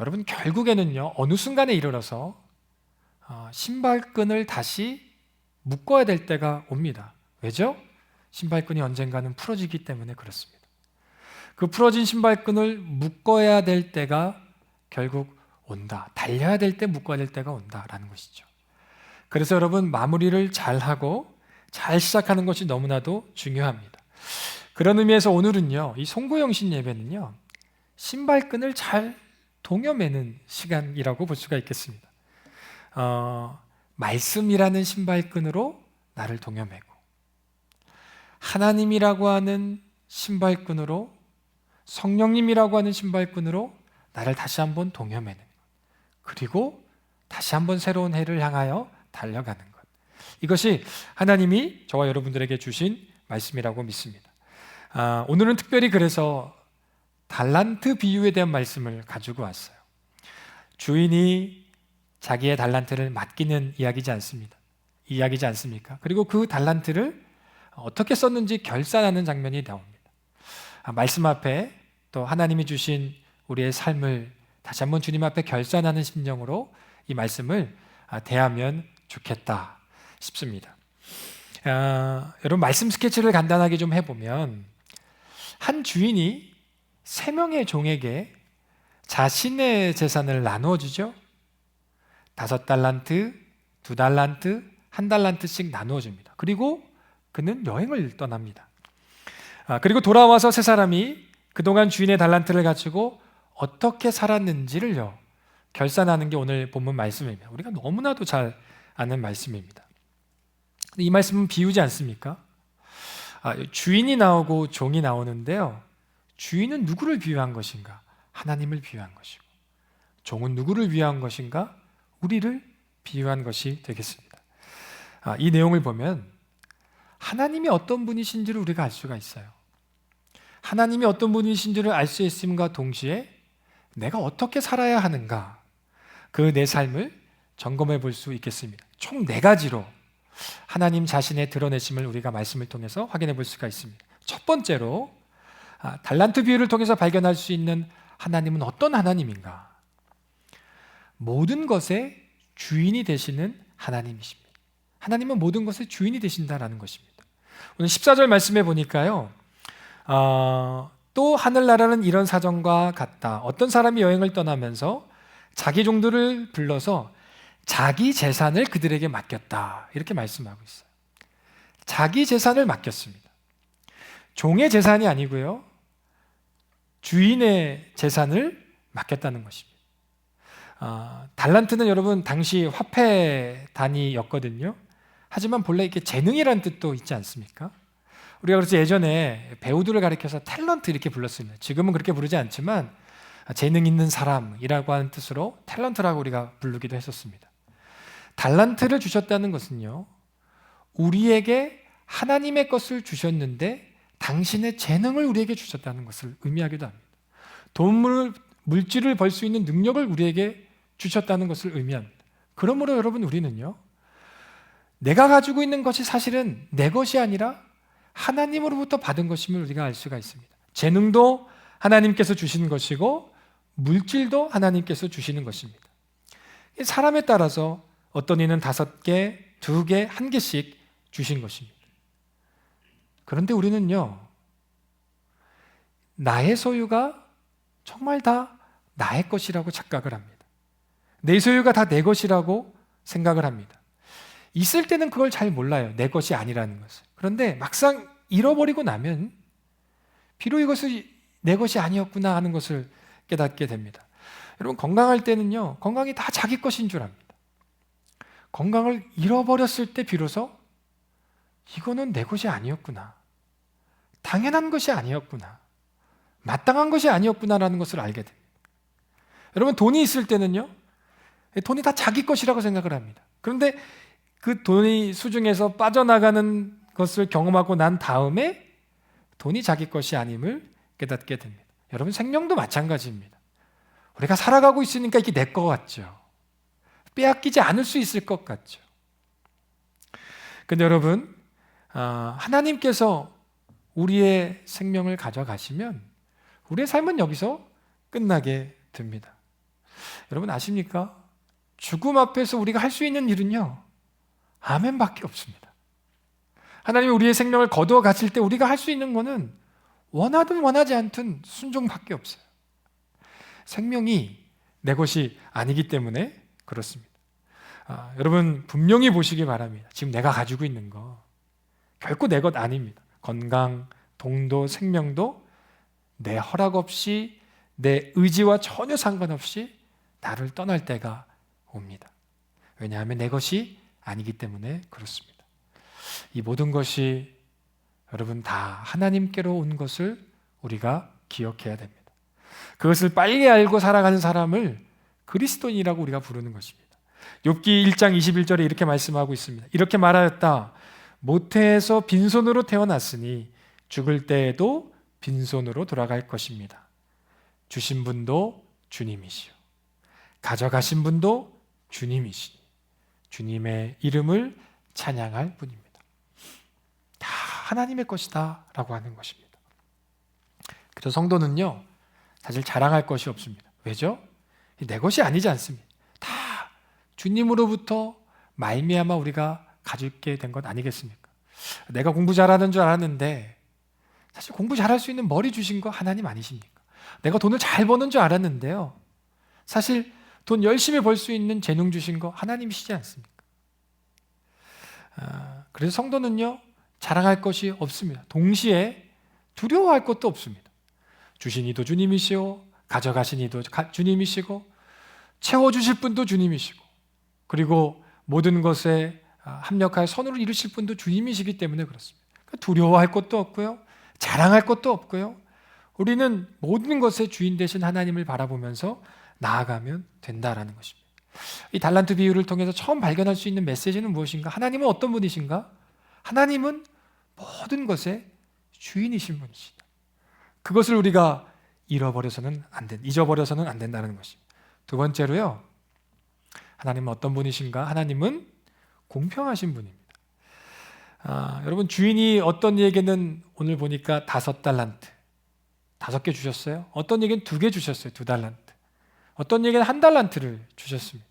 여러분 결국에는요, 어느 순간에 이르러서 신발끈을 다시 묶어야 될 때가 옵니다. 왜죠? 신발끈이 언젠가는 풀어지기 때문에 그렇습니다. 그 풀어진 신발끈을 묶어야 될 때가 결국 온다. 달려야 될 때 묶어야 될 때가 온다라는 것이죠. 그래서 여러분, 마무리를 잘하고 잘 시작하는 것이 너무나도 중요합니다. 그런 의미에서 오늘은요, 이 송구영신 예배는요, 신발끈을 잘 동여매는 시간이라고 볼 수가 있겠습니다. 말씀이라는 신발끈으로 나를 동여매고, 하나님이라고 하는 신발끈으로, 성령님이라고 하는 신발끈으로 나를 다시 한번 동여매는 것, 그리고 다시 한번 새로운 해를 향하여 달려가는 것, 이것이 하나님이 저와 여러분들에게 주신 말씀이라고 믿습니다. 오늘은 특별히 그래서 달란트 비유에 대한 말씀을 가지고 왔어요. 주인이 자기의 달란트를 맡기는 이야기지 않습니까? 그리고 그 달란트를 어떻게 썼는지 결산하는 장면이 나옵니다. 말씀 앞에 또 하나님이 주신 우리의 삶을 다시 한번 주님 앞에 결산하는 심정으로 이 말씀을 대하면 좋겠다 싶습니다. 여러분, 말씀 스케치를 간단하게 좀 해보면 한 주인이 3명의 종에게 자신의 재산을 나누어 주죠. 5달란트, 2달란트, 1달란트씩 나누어 줍니다. 그리고 그는 여행을 떠납니다. 그리고 돌아와서 세 사람이 그동안 주인의 달란트를 가지고 어떻게 살았는지를요, 결산하는 게 오늘 본문 말씀입니다. 우리가 너무나도 잘 아는 말씀입니다. 이 말씀은 비유지 않습니까? 주인이 나오고 종이 나오는데요, 주인은 누구를 비유한 것인가? 하나님을 비유한 것이고, 종은 누구를 비유한 것인가? 우리를 비유한 것이 되겠습니다. 이 내용을 보면 하나님이 어떤 분이신지를 우리가 알 수가 있어요. 하나님이 어떤 분이신지를 알 수 있음과 동시에 내가 어떻게 살아야 하는가, 그 내 삶을 점검해 볼 수 있겠습니다. 총 4가지로 하나님 자신의 드러내심을 우리가 말씀을 통해서 확인해 볼 수가 있습니다. 첫 번째로 달란트 비유를 통해서 발견할 수 있는 하나님은 어떤 하나님인가? 모든 것의 주인이 되시는 하나님이십니다. 하나님은 모든 것의 주인이 되신다라는 것입니다. 오늘 14절 말씀에 보니까요, 또 하늘나라는 이런 사정과 같다. 어떤 사람이 여행을 떠나면서 자기 종들을 불러서 자기 재산을 그들에게 맡겼다. 이렇게 말씀하고 있어요. 자기 재산을 맡겼습니다. 종의 재산이 아니고요, 주인의 재산을 맡겼다는 것입니다. 달란트는 여러분 당시 화폐 단위였거든요. 하지만 본래 이렇게 재능이라는 뜻도 있지 않습니까? 우리가 그래서 예전에 배우들을 가리켜서 탤런트 이렇게 불렀습니다. 지금은 그렇게 부르지 않지만 재능 있는 사람이라고 하는 뜻으로 탤런트라고 우리가 부르기도 했었습니다. 달란트를 주셨다는 것은요, 우리에게 하나님의 것을 주셨는데 당신의 재능을 우리에게 주셨다는 것을 의미하기도 합니다. 물질을 벌 수 있는 능력을 우리에게 주셨다는 것을 의미합니다. 그러므로 여러분, 우리는요, 내가 가지고 있는 것이 사실은 내 것이 아니라 하나님으로부터 받은 것임을 우리가 알 수가 있습니다. 재능도 하나님께서 주신 것이고 물질도 하나님께서 주시는 것입니다. 사람에 따라서 어떤 이는 5개, 2개, 1개씩 주신 것입니다. 그런데 우리는요, 나의 소유가 정말 다 나의 것이라고 착각을 합니다. 내 소유가 다 내 것이라고 생각을 합니다. 있을 때는 그걸 잘 몰라요. 내 것이 아니라는 것을. 그런데 막상 잃어버리고 나면 비록 이것이 내 것이 아니었구나 하는 것을 깨닫게 됩니다. 여러분, 건강할 때는요, 건강이 다 자기 것인 줄 압니다. 건강을 잃어버렸을 때 비로소 이거는 내 것이 아니었구나, 당연한 것이 아니었구나, 마땅한 것이 아니었구나라는 것을 알게 됩니다. 여러분, 돈이 있을 때는요, 돈이 다 자기 것이라고 생각을 합니다. 그런데 그 돈이 수중에서 빠져나가는 것을 경험하고 난 다음에 돈이 자기 것이 아님을 깨닫게 됩니다. 여러분, 생명도 마찬가지입니다. 우리가 살아가고 있으니까 이게 내 것 같죠. 빼앗기지 않을 수 있을 것 같죠. 근데 여러분, 하나님께서 우리의 생명을 가져가시면 우리의 삶은 여기서 끝나게 됩니다. 여러분 아십니까? 죽음 앞에서 우리가 할 수 있는 일은요, 아멘밖에 없습니다. 하나님이 우리의 생명을 거두어 가실 때 우리가 할 수 있는 것은 원하든 원하지 않든 순종밖에 없어요. 생명이 내 것이 아니기 때문에 그렇습니다. 여러분 분명히 보시기 바랍니다. 지금 내가 가지고 있는 거 결코 내 것 아닙니다. 건강, 동도, 생명도 내 허락 없이, 내 의지와 전혀 상관없이 나를 떠날 때가 옵니다. 왜냐하면 내 것이 아니기 때문에 그렇습니다. 이 모든 것이 여러분 다 하나님께로 온 것을 우리가 기억해야 됩니다. 그것을 빨리 알고 살아가는 사람을 그리스도인이라고 우리가 부르는 것입니다. 욥기 1장 21절에 이렇게 말씀하고 있습니다. 이렇게 말하였다. 모태에서 빈손으로 태어났으니 죽을 때에도 빈손으로 돌아갈 것입니다. 주신 분도 주님이시요 가져가신 분도 주님이시니 주님의 이름을 찬양할 뿐입니다. 다 하나님의 것이다 라고 하는 것입니다. 그래서 성도는요, 사실 자랑할 것이 없습니다. 왜죠? 내 것이 아니지 않습니다. 다 주님으로부터 말미암아 우리가 가지게 된 것 아니겠습니까? 내가 공부 잘하는 줄 알았는데 사실 공부 잘할 수 있는 머리 주신 거 하나님 아니십니까? 내가 돈을 잘 버는 줄 알았는데요, 사실 돈 열심히 벌 수 있는 재능 주신 거 하나님이시지 않습니까? 그래서 성도는요, 자랑할 것이 없습니다. 동시에 두려워할 것도 없습니다. 주신 이도 주님이시오, 가져가신 이도 주님이시고, 채워주실 분도 주님이시고, 그리고 모든 것에 합력하여 선으로 이루실 분도 주님이시기 때문에 그렇습니다. 두려워할 것도 없고요, 자랑할 것도 없고요, 우리는 모든 것의 주인 되신 하나님을 바라보면서 나아가면 된다라는 것입니다. 이 달란트 비유를 통해서 처음 발견할 수 있는 메시지는 무엇인가? 하나님은 어떤 분이신가? 하나님은 모든 것의 주인이신 분이시다. 그것을 우리가 잊어버려서는 안 된다는 것입니다. 두 번째로요, 하나님은 어떤 분이신가? 하나님은 공평하신 분입니다. 여러분 주인이 어떤 이에게는 오늘 보니까 5달란트 5개 주셨어요. 어떤 이에게는 2개 주셨어요. 2달란트. 어떤 이에게는 1달란트를 주셨습니다.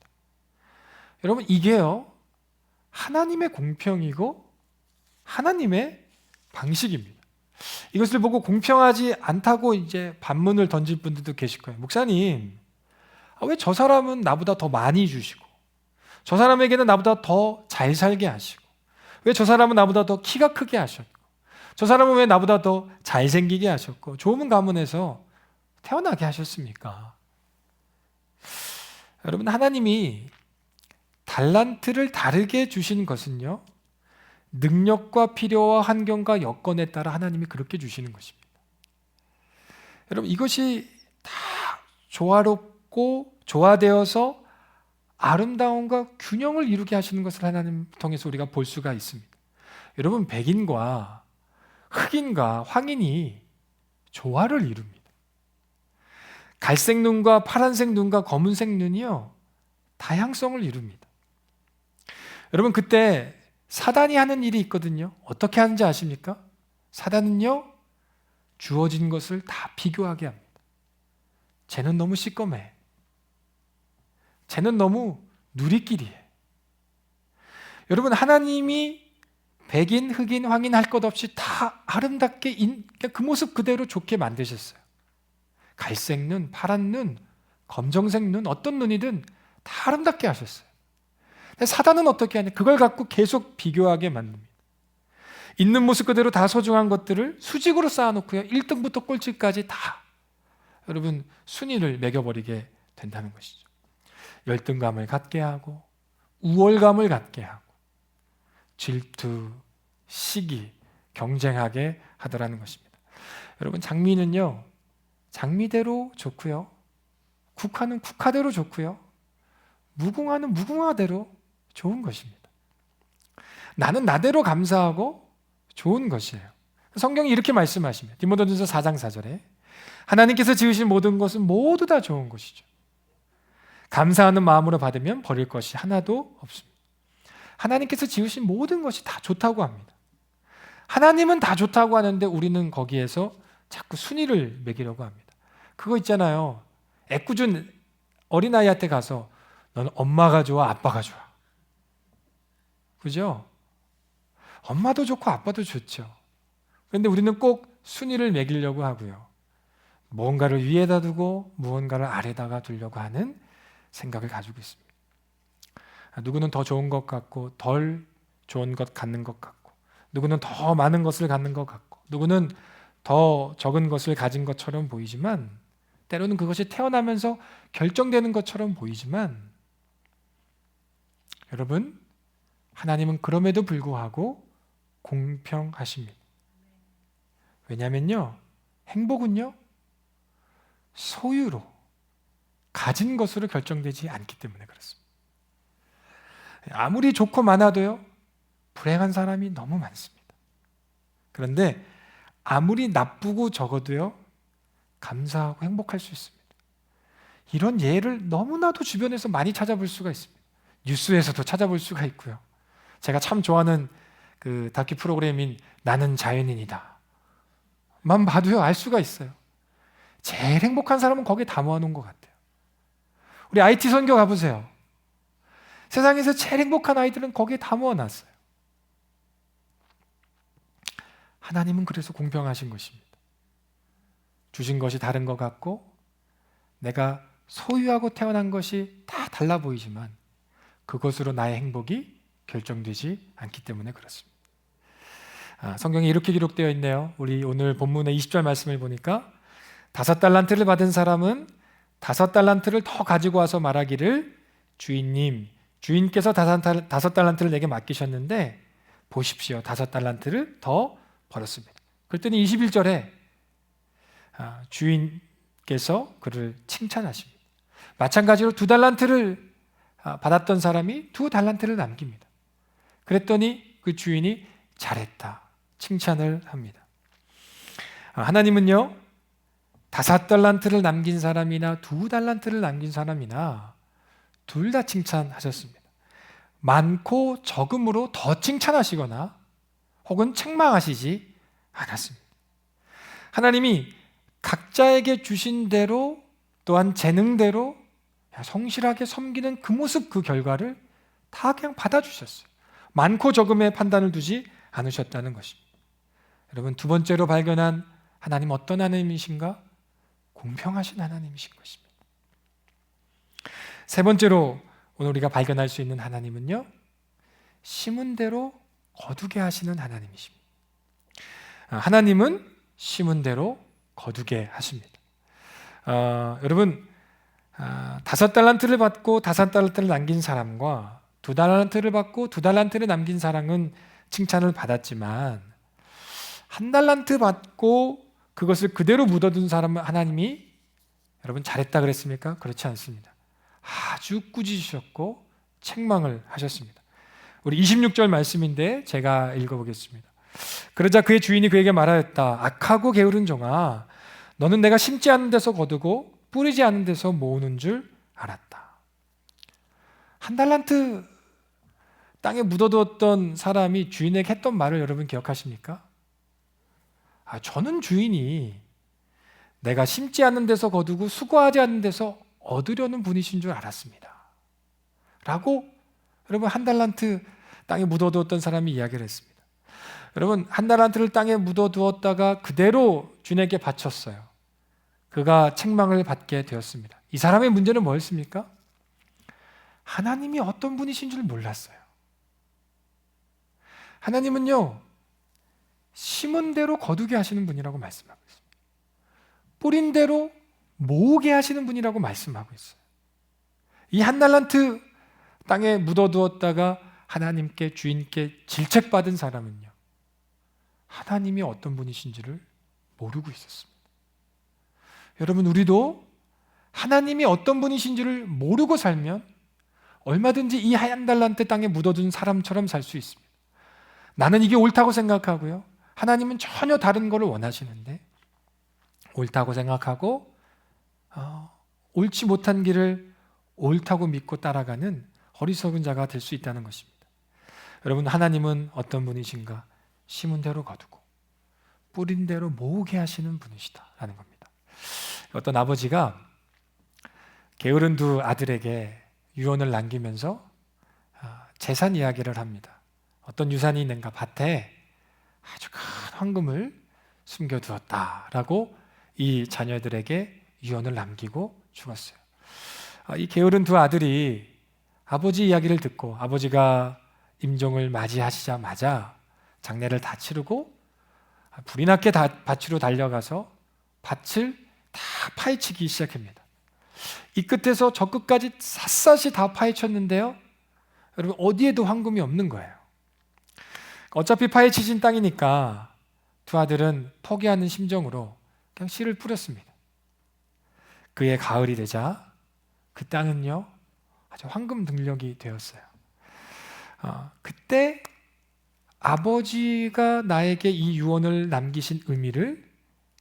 여러분 이게요 하나님의 공평이고 하나님의 방식입니다. 이것을 보고 공평하지 않다고 이제 반문을 던질 분들도 계실 거예요. 목사님, 왜 저 사람은 나보다 더 많이 주시고 저 사람에게는 나보다 더 잘 살게 하시고 왜 저 사람은 나보다 더 키가 크게 하셨고 저 사람은 왜 나보다 더 잘생기게 하셨고 좋은 가문에서 태어나게 하셨습니까? 여러분 하나님이 달란트를 다르게 주신 것은요 능력과 필요와 환경과 여건에 따라 하나님이 그렇게 주시는 것입니다. 여러분 이것이 다 조화롭고 조화되어서 아름다움과 균형을 이루게 하시는 것을 하나님 통해서 우리가 볼 수가 있습니다. 여러분 백인과 흑인과 황인이 조화를 이룹니다. 갈색 눈과 파란색 눈과 검은색 눈이요 다양성을 이룹니다. 여러분 그때 사단이 하는 일이 있거든요. 어떻게 하는지 아십니까? 사단은요 주어진 것을 다 비교하게 합니다. 쟤는 너무 시꺼매. 쟤는 너무 누리끼리해. 여러분 하나님이 백인, 흑인, 황인 할 것 없이 다 아름답게 그 모습 그대로 좋게 만드셨어요. 갈색 눈, 파란 눈, 검정색 눈, 어떤 눈이든 다 아름답게 하셨어요. 근데 사단은 어떻게 하냐? 그걸 갖고 계속 비교하게 만듭니다. 있는 모습 그대로 다 소중한 것들을 수직으로 쌓아놓고요 1등부터 꼴찌까지 다 여러분 순위를 매겨버리게 된다는 것이죠. 열등감을 갖게 하고 우월감을 갖게 하고 질투, 시기, 경쟁하게 하더라는 것입니다. 여러분 장미는요 장미대로 좋고요 국화는 국화대로 좋고요 무궁화는 무궁화대로 좋은 것입니다. 나는 나대로 감사하고 좋은 것이에요. 성경이 이렇게 말씀하십니다. 디모데전서 4장 4절에 하나님께서 지으신 모든 것은 모두 다 좋은 것이죠. 감사하는 마음으로 받으면 버릴 것이 하나도 없습니다. 하나님께서 지으신 모든 것이 다 좋다고 합니다. 하나님은 다 좋다고 하는데 우리는 거기에서 자꾸 순위를 매기려고 합니다. 그거 있잖아요. 애꿎은 어린아이한테 가서 너는 엄마가 좋아 아빠가 좋아. 그죠? 엄마도 좋고 아빠도 좋죠. 그런데 우리는 꼭 순위를 매기려고 하고요. 무언가를 위에다 두고 무언가를 아래다가 두려고 하는 생각을 가지고 있습니다. 누구는 더 좋은 것 같고 덜 좋은 것 갖는 것 같고 누구는 더 많은 것을 갖는 것 같고 누구는 더 적은 것을 가진 것처럼 보이지만 때로는 그것이 태어나면서 결정되는 것처럼 보이지만 여러분 하나님은 그럼에도 불구하고 공평하십니다. 왜냐하면요 행복은요 소유로 가진 것으로 결정되지 않기 때문에 그렇습니다. 아무리 좋고 많아도요 불행한 사람이 너무 많습니다. 그런데 아무리 나쁘고 적어도요 감사하고 행복할 수 있습니다. 이런 예를 너무나도 주변에서 많이 찾아볼 수가 있습니다. 뉴스에서도 찾아볼 수가 있고요. 제가 참 좋아하는 그 다큐 프로그램인 나는 자연인이다 만 봐도요 알 수가 있어요. 제일 행복한 사람은 거기에 다 모아놓은 것 같아요. 우리 IT 선교 가보세요. 세상에서 제일 행복한 아이들은 거기에 다 모아놨어요. 하나님은 그래서 공평하신 것입니다. 주신 것이 다른 것 같고 내가 소유하고 태어난 것이 다 달라 보이지만 그것으로 나의 행복이 결정되지 않기 때문에 그렇습니다. 성경에 이렇게 기록되어 있네요. 우리 오늘 본문의 20절 말씀을 보니까 5달란트를 받은 사람은 5달란트를 더 가지고 와서 말하기를 주인님, 주인께서 5달란트를 내게 맡기셨는데 보십시오. 5달란트를 더 벌었습니다. 그랬더니 21절에 주인께서 그를 칭찬하십니다. 마찬가지로 2달란트를 받았던 사람이 2달란트를 남깁니다. 그랬더니 그 주인이 잘했다 칭찬을 합니다. 하나님은요 5달란트를 남긴 사람이나 2달란트를 남긴 사람이나 둘 다 칭찬하셨습니다. 많고 적음으로 더 칭찬하시거나 혹은 책망하시지 않았습니다. 하나님이 각자에게 주신 대로 또한 재능대로 성실하게 섬기는 그 모습, 그 결과를 다 그냥 받아주셨어요. 많고 적음의 판단을 두지 않으셨다는 것입니다. 여러분, 두 번째로 발견한 하나님 어떤 하나님이신가? 공평하신 하나님이신 것입니다. 세 번째로 오늘 우리가 발견할 수 있는 하나님은요, 심은 대로 거두게 하시는 하나님이십니다. 하나님은 심은 대로 거두게 하십니다. 여러분, 5달란트를 받고 5달란트를 남긴 사람과 2달란트를 받고 2달란트를 남긴 사람은 칭찬을 받았지만 1달란트 받고 그것을 그대로 묻어둔 사람은 하나님이 여러분 잘했다 그랬습니까? 그렇지 않습니다. 아주 꾸짖으셨고 책망을 하셨습니다. 우리 26절 말씀인데 제가 읽어보겠습니다. 그러자 그의 주인이 그에게 말하였다. 악하고 게으른 종아, 너는 내가 심지 않은 데서 거두고 뿌리지 않은 데서 모으는 줄 알았다. 1달란트 땅에 묻어두었던 사람이 주인에게 했던 말을 여러분 기억하십니까? 저는 주인이 내가 심지 않은 데서 거두고 수고하지 않은 데서 얻으려는 분이신 줄 알았습니다. 라고 여러분 1달란트 땅에 묻어두었던 사람이 이야기를 했습니다. 여러분 1달란트를 땅에 묻어두었다가 그대로 주인에게 바쳤어요. 그가 책망을 받게 되었습니다. 이 사람의 문제는 뭐였습니까? 하나님이 어떤 분이신 줄 몰랐어요. 하나님은요, 심은 대로 거두게 하시는 분이라고 말씀하고 있습니다. 뿌린 대로 모으게 하시는 분이라고 말씀하고 있어요. 이 1달란트 땅에 묻어두었다가 하나님께, 주인께 질책받은 사람은요, 하나님이 어떤 분이신지를 모르고 있었습니다. 여러분, 우리도 하나님이 어떤 분이신지를 모르고 살면 얼마든지 이 1달란트 땅에 묻어둔 사람처럼 살 수 있습니다. 나는 이게 옳다고 생각하고요, 하나님은 전혀 다른 것을 원하시는데 옳다고 생각하고 옳지 못한 길을 옳다고 믿고 따라가는 어리석은 자가 될 수 있다는 것입니다. 여러분, 하나님은 어떤 분이신가? 심은 대로 거두고 뿌린 대로 모으게 하시는 분이시다라는 겁니다. 어떤 아버지가 게으른 두 아들에게 유언을 남기면서 재산 이야기를 합니다. 어떤 유산이 있는가? 밭에 아주 큰 황금을 숨겨두었다라고 이 자녀들에게 유언을 남기고 죽었어요. 이 게으른 두 아들이 아버지 이야기를 듣고 아버지가 임종을 맞이하시자마자 장례를 다 치르고 불이 났게 밭으로 달려가서 밭을 다 파헤치기 시작합니다. 이 끝에서 저 끝까지 샅샅이 다 파헤쳤는데요, 여러분, 어디에도 황금이 없는 거예요. 어차피 파헤치진 땅이니까 두 아들은 포기하는 심정으로 그냥 씨를 뿌렸습니다. 그의 가을이 되자 그 땅은요, 아주 황금 등력이 되었어요. 그때 아버지가 나에게 이 유언을 남기신 의미를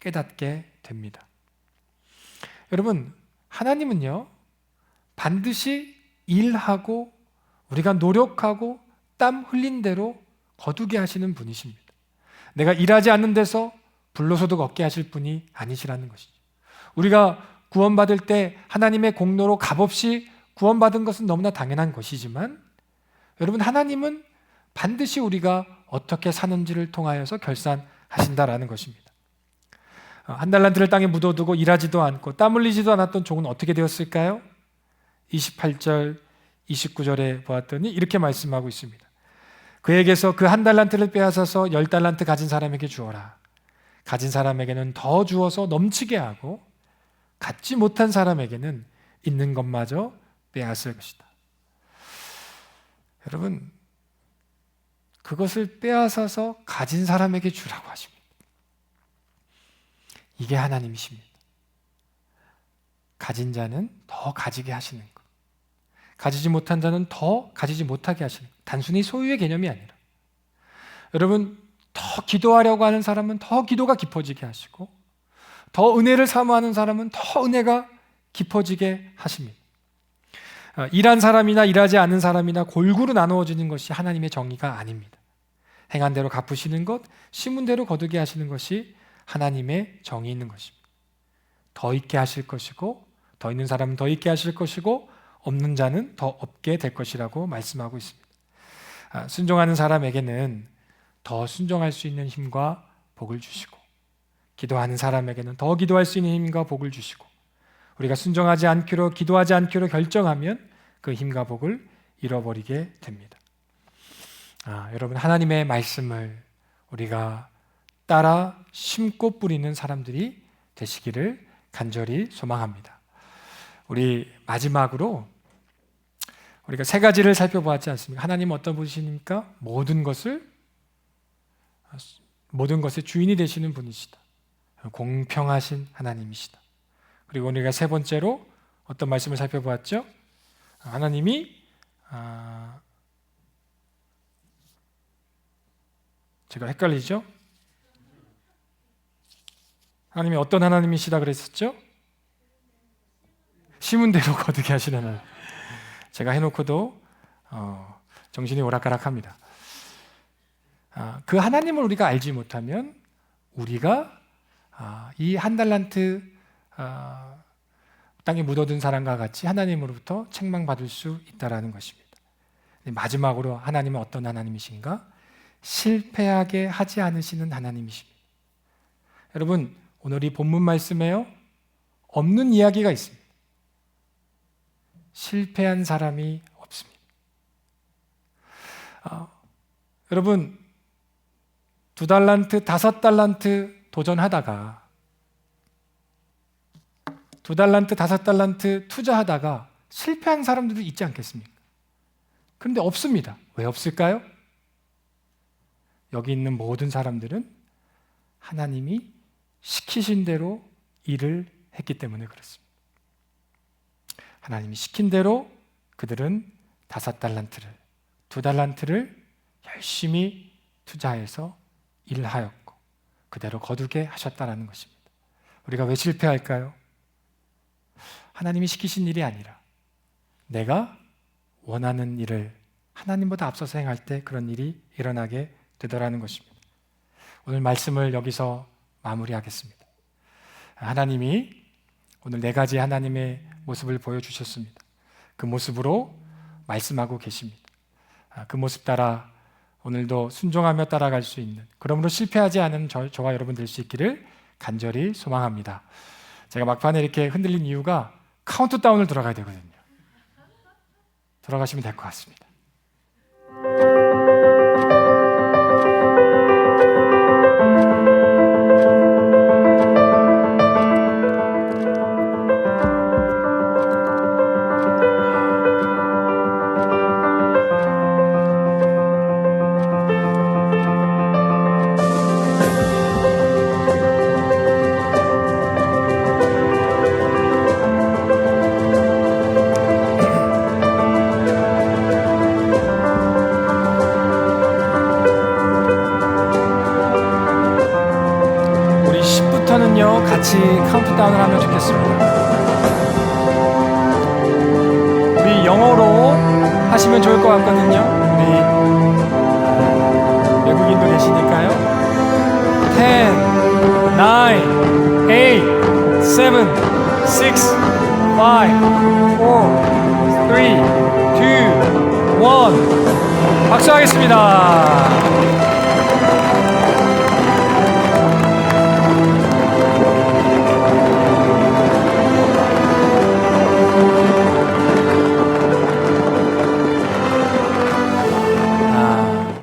깨닫게 됩니다. 여러분, 하나님은요, 반드시 일하고 우리가 노력하고 땀 흘린 대로 거두게 하시는 분이십니다. 내가 일하지 않는 데서 불로소득 얻게 하실 분이 아니시라는 것이죠. 우리가 구원받을 때 하나님의 공로로 값없이 구원받은 것은 너무나 당연한 것이지만, 여러분, 하나님은 반드시 우리가 어떻게 사는지를 통하여서 결산하신다라는 것입니다. 1달란트를 땅에 묻어두고 일하지도 않고 땀 흘리지도 않았던 종은 어떻게 되었을까요? 28절, 29절에 보았더니 이렇게 말씀하고 있습니다. 그에게서 그 1달란트를 빼앗아서 10달란트 가진 사람에게 주어라. 가진 사람에게는 더 주어서 넘치게 하고 갖지 못한 사람에게는 있는 것마저 빼앗을 것이다. 여러분, 그것을 빼앗아서 가진 사람에게 주라고 하십니다. 이게 하나님이십니다. 가진 자는 더 가지게 하시는 것, 가지지 못한 자는 더 가지지 못하게 하시는 것. 단순히 소유의 개념이 아니라, 여러분, 더 기도하려고 하는 사람은 더 기도가 깊어지게 하시고, 더 은혜를 사모하는 사람은 더 은혜가 깊어지게 하십니다. 일한 사람이나 일하지 않은 사람이나 골고루 나누어지는 것이 하나님의 정의가 아닙니다. 행한 대로 갚으시는 것, 심은 대로 거두게 하시는 것이 하나님의 정이 있는 것입니다. 더 있게 하실 것이고, 더 있는 사람은 더 있게 하실 것이고, 없는 자는 더 없게 될 것이라고 말씀하고 있습니다. 순종하는 사람에게는 더 순종할 수 있는 힘과 복을 주시고, 기도하는 사람에게는 더 기도할 수 있는 힘과 복을 주시고, 우리가 순종하지 않기로, 기도하지 않기로 결정하면 그 힘과 복을 잃어버리게 됩니다. 여러분, 하나님의 말씀을 우리가 따라 심고 뿌리는 사람들이 되시기를 간절히 소망합니다. 우리 마지막으로 우리가 세 가지를 살펴보았지 않습니까? 하나님은 어떤 분이십니까? 모든 것의 주인이 되시는 분이시다. 공평하신 하나님이시다. 그리고 우리가 세 번째로 어떤 말씀을 살펴보았죠? 하나님이 제가 헷갈리죠? 하나님이 어떤 하나님이시다 그랬었죠? 심은 대로 거두게 하시는 하나님. 제가 해놓고도 정신이 오락가락합니다. 그 하나님을 우리가 알지 못하면 우리가 이 한 달란트 땅에 묻어둔 사람과 같이 하나님으로부터 책망받을 수 있다라는 것입니다. 마지막으로 하나님은 어떤 하나님이신가? 실패하게 하지 않으시는 하나님이십니다. 여러분, 오늘 이 본문 말씀에요, 없는 이야기가 있습니다. 실패한 사람이 없습니다. 여러분, 2달란트, 5달란트 도전하다가 2달란트, 5달란트 투자하다가 실패한 사람들도 있지 않겠습니까? 그런데 없습니다. 왜 없을까요? 여기 있는 모든 사람들은 하나님이 시키신 대로 일을 했기 때문에 그렇습니다. 하나님이 시킨 대로 그들은 5달란트를, 2달란트를 열심히 투자해서 일하였고 그대로 거두게 하셨다라는 것입니다. 우리가 왜 실패할까요? 하나님이 시키신 일이 아니라 내가 원하는 일을 하나님보다 앞서서 행할 때 그런 일이 일어나게 되더라는 것입니다. 오늘 말씀을 여기서 마무리하겠습니다. 하나님이 오늘 4가지 하나님의 모습을 보여주셨습니다. 그 모습으로 말씀하고 계십니다. 그 모습 따라 오늘도 순종하며 따라갈 수 있는, 그러므로 실패하지 않은 저와 여러분 될 수 있기를 간절히 소망합니다. 제가 막판에 이렇게 흔들린 이유가 카운트다운을 들어가야 되거든요. 들어가시면 될 것 같습니다. 같이 카운트다운을 하면 좋겠습니다. 우리 영어로 하시면 좋을 것 같거든요. 우리 외국인도 계시니까요. 10, 9, 8, 7, 6, 5, 4, 3, 2, 1 박수하겠습니다.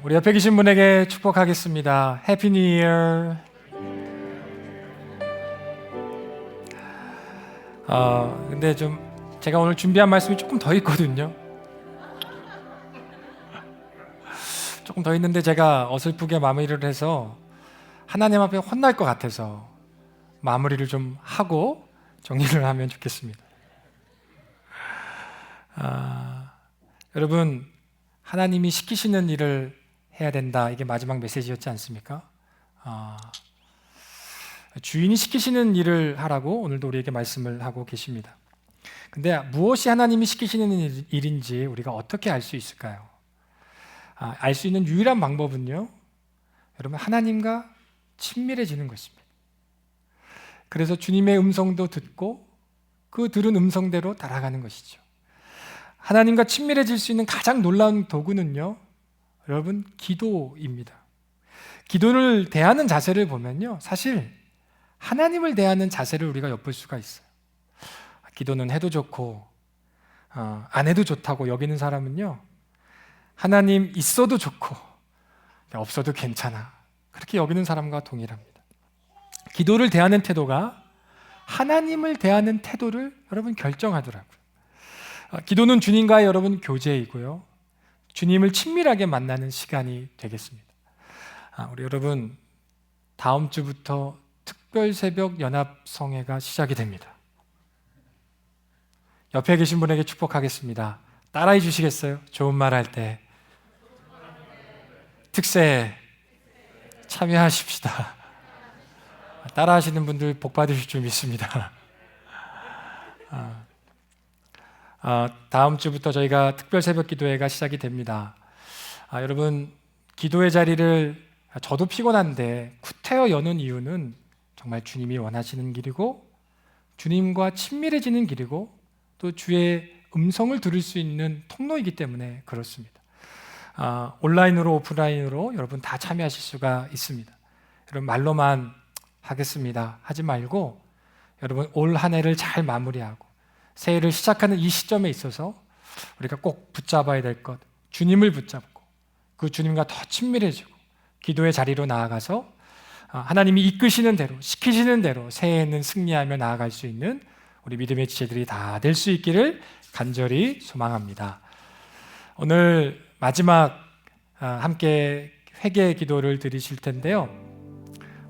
우리 옆에 계신 분에게 축복하겠습니다. 해피 뉴 이어. 근데 좀 제가 오늘 준비한 말씀이 조금 더 있거든요. 조금 더 있는데 제가 어설프게 마무리를 해서 하나님 앞에 혼날 것 같아서 마무리를 좀 하고 정리를 하면 좋겠습니다. 여러분, 하나님이 시키시는 일을 해야 된다. 이게 마지막 메시지였지 않습니까? 주인이 시키시는 일을 하라고 오늘도 우리에게 말씀을 하고 계십니다. 근데 무엇이 하나님이 시키시는 일인지 우리가 어떻게 알 수 있을까요? 알 수 있는 유일한 방법은요, 여러분 하나님과 친밀해지는 것입니다. 그래서 주님의 음성도 듣고 그 들은 음성대로 따라가는 것이죠. 하나님과 친밀해질 수 있는 가장 놀라운 도구는요, 여러분 기도입니다. 기도를 대하는 자세를 보면요, 사실 하나님을 대하는 자세를 우리가 엿볼 수가 있어요. 기도는 해도 좋고 안 해도 좋다고 여기는 사람은요, 하나님 있어도 좋고 없어도 괜찮아, 그렇게 여기는 사람과 동일합니다. 기도를 대하는 태도가 하나님을 대하는 태도를 여러분 결정하더라고요. 기도는 주님과의 여러분 교제이고요, 주님을 친밀하게 만나는 시간이 되겠습니다. 우리 여러분, 다음 주부터 특별 새벽 연합성회가 시작이 됩니다. 옆에 계신 분에게 축복하겠습니다. 따라해 주시겠어요? 좋은 말 할 때 특세 참여하십시다. 따라하시는 분들 복 받으실 줄 믿습니다. 다음 주부터 저희가 특별 새벽 기도회가 시작이 됩니다. 여러분, 기도의 자리를 저도 피곤한데 구태여 여는 이유는 정말 주님이 원하시는 길이고 주님과 친밀해지는 길이고 또 주의 음성을 들을 수 있는 통로이기 때문에 그렇습니다. 온라인으로 오프라인으로 여러분 다 참여하실 수가 있습니다. 여러분 말로만 하겠습니다 하지 말고 여러분 올 한 해를 잘 마무리하고 새해를 시작하는 이 시점에 있어서 우리가 꼭 붙잡아야 될 것, 주님을 붙잡고 그 주님과 더 친밀해지고 기도의 자리로 나아가서 하나님이 이끄시는 대로, 시키시는 대로 새해에는 승리하며 나아갈 수 있는 우리 믿음의 지체들이 다 될 수 있기를 간절히 소망합니다. 오늘 마지막 함께 회개 기도를 드리실 텐데요,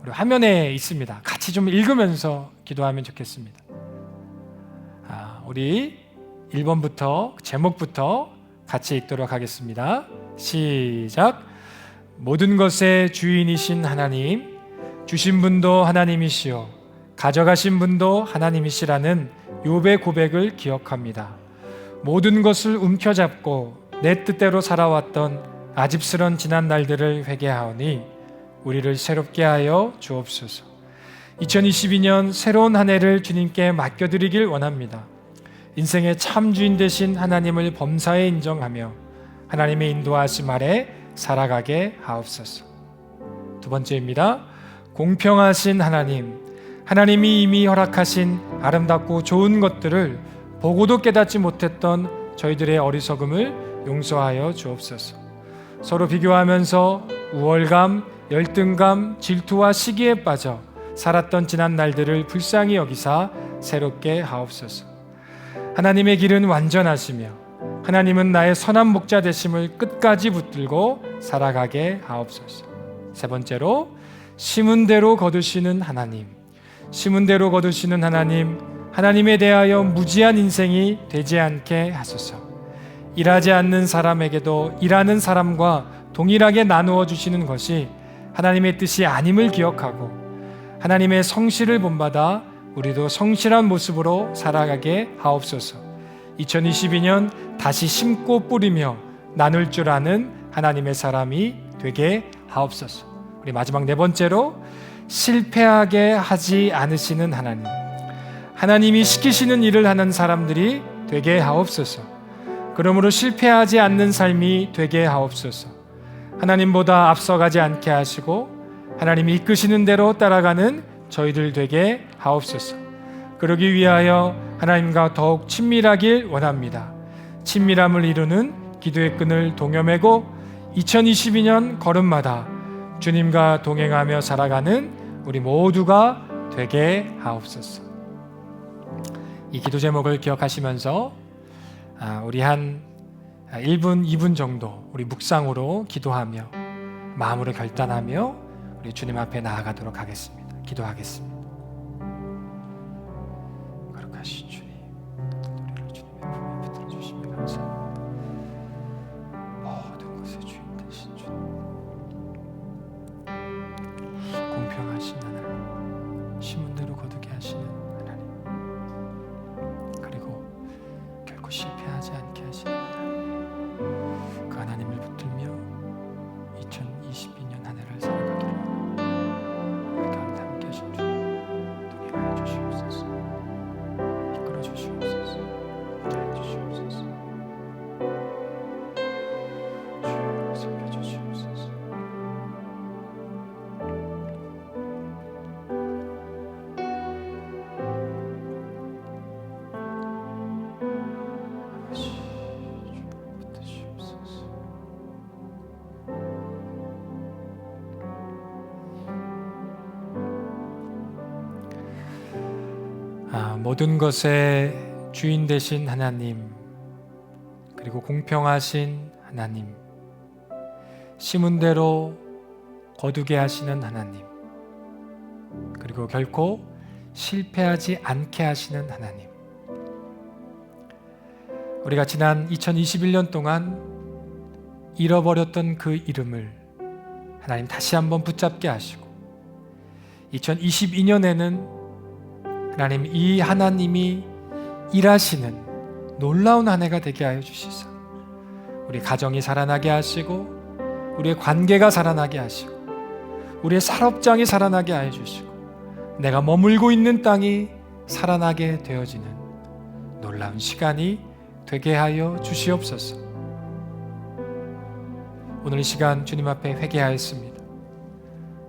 우리 화면에 있습니다. 같이 좀 읽으면서 기도하면 좋겠습니다. 우리 1번부터 제목부터 같이 읽도록 하겠습니다. 시작. 모든 것의 주인이신 하나님, 주신 분도 하나님이시요 가져가신 분도 하나님이시라는 욥의 고백을 기억합니다. 모든 것을 움켜잡고 내 뜻대로 살아왔던 아집스런 지난 날들을 회개하오니 우리를 새롭게 하여 주옵소서. 2022년 새로운 한 해를 주님께 맡겨드리길 원합니다. 인생의 참 주인 되신 하나님을 범사에 인정하며 하나님의 인도하심 아래 살아가게 하옵소서. 두 번째입니다. 공평하신 하나님, 하나님이 이미 허락하신 아름답고 좋은 것들을 보고도 깨닫지 못했던 저희들의 어리석음을 용서하여 주옵소서. 서로 비교하면서 우월감, 열등감, 질투와 시기에 빠져 살았던 지난 날들을 불쌍히 여기사 새롭게 하옵소서. 하나님의 길은 완전하시며 하나님은 나의 선한 목자 되심을 끝까지 붙들고 살아가게 하옵소서. 세 번째로, 심은 대로 거두시는 하나님, 심은 대로 거두시는 하나님, 하나님에 대하여 무지한 인생이 되지 않게 하소서. 일하지 않는 사람에게도 일하는 사람과 동일하게 나누어 주시는 것이 하나님의 뜻이 아님을 기억하고 하나님의 성실을 본받아 우리도 성실한 모습으로 살아가게 하옵소서. 2022년 다시 심고 뿌리며 나눌 줄 아는 하나님의 사람이 되게 하옵소서. 우리 마지막 네 번째로, 실패하게 하지 않으시는 하나님, 하나님이 시키시는 일을 하는 사람들이 되게 하옵소서. 그러므로 실패하지 않는 삶이 되게 하옵소서. 하나님보다 앞서가지 않게 하시고 하나님이 이끄시는 대로 따라가는 저희들 되게 하옵소서. 그러기 위하여 하나님과 더욱 친밀하길 원합니다. 친밀함을 이루는 기도의 끈을 동여매고 2022년 걸음마다 주님과 동행하며 살아가는 우리 모두가 되게 하옵소서. 이 기도 제목을 기억하시면서 우리 한 1분, 2분 정도 우리 묵상으로 기도하며 마음으로 결단하며 우리 주님 앞에 나아가도록 하겠습니다. 기도하겠습니다. 거룩하신 주님, 우리를 주님의 품에 붙들어 주시며 감사합니다. 모든 것의 주인 되신 주님, 공평하신 하나님, 심은 대로 거두게 하시는 하나님, 그리고 결코 실패하지 않게 하시는 하나님, 그 하나님을 붙들며 2022년 한 해를 살아가게 주시옵소서. 이끌어 주시옵소서. 함께하여 주시옵소서. 주여 살펴 주시옵소서. 아버지, 주여 붙드시옵소서. 모든 것의 주인 되신 하나님, 그리고 공평하신 하나님, 심은 대로 거두게 하시는 하나님, 그리고 결코 실패하지 않게 하시는 하나님, 우리가 지난 2021년 동안 잃어버렸던 그 이름을 하나님 다시 한번 붙잡게 하시고, 2022년에는 하나님, 이 하나님이 일하시는 놀라운 한 해가 되게 하여 주시사 우리 가정이 살아나게 하시고, 우리의 관계가 살아나게 하시고, 우리의 산업장이 살아나게 하여 주시고, 내가 머물고 있는 땅이 살아나게 되어지는 놀라운 시간이 되게 하여 주시옵소서. 오늘 이 시간 주님 앞에 회개하였습니다.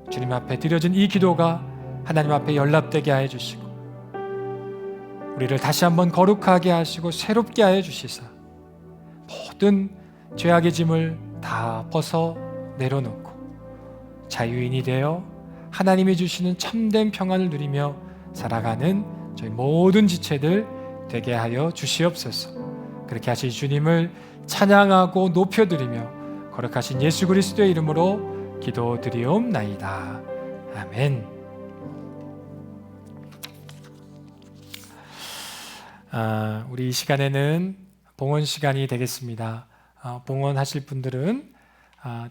주님 앞에 드려진 이 기도가 하나님 앞에 연락되게 하여 주시고, 우리를 다시 한번 거룩하게 하시고 새롭게 하여 주시사 모든 죄악의 짐을 다 벗어 내려놓고 자유인이 되어 하나님이 주시는 참된 평안을 누리며 살아가는 저희 모든 지체들 되게 하여 주시옵소서. 그렇게 하신 주님을 찬양하고 높여드리며 거룩하신 예수 그리스도의 이름으로 기도드리옵나이다. 아멘. 우리 이 시간에는 봉헌 시간이 되겠습니다. 봉헌하실 분들은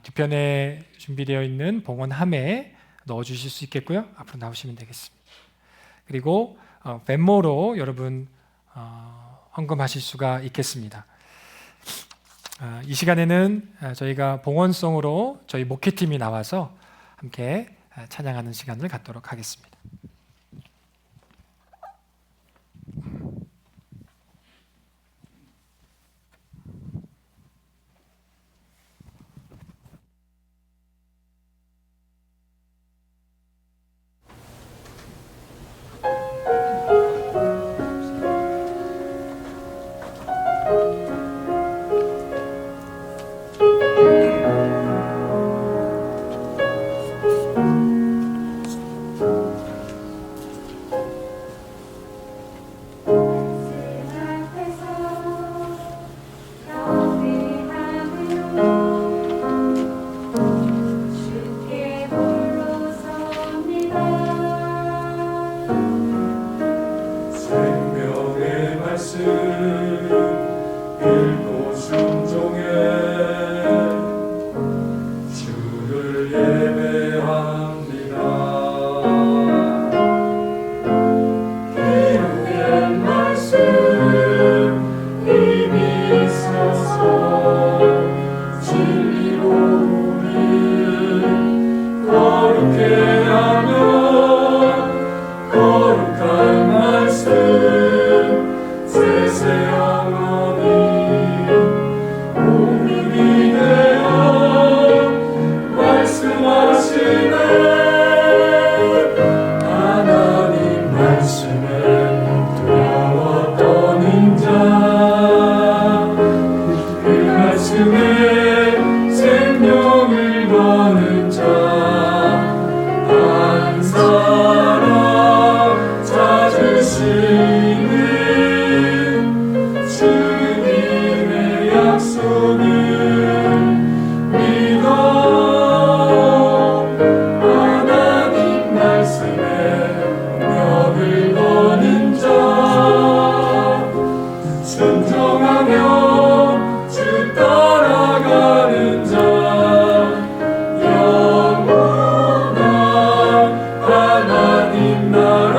뒤편에 준비되어 있는 봉헌함에 넣어주실 수 있겠고요. 앞으로 나오시면 되겠습니다. 그리고 벤모로 여러분 헌금하실 수가 있겠습니다. 이 시간에는 저희가 봉헌송으로 저희 목회팀이 나와서 함께 찬양하는 시간을 갖도록 하겠습니다. 하나님 나라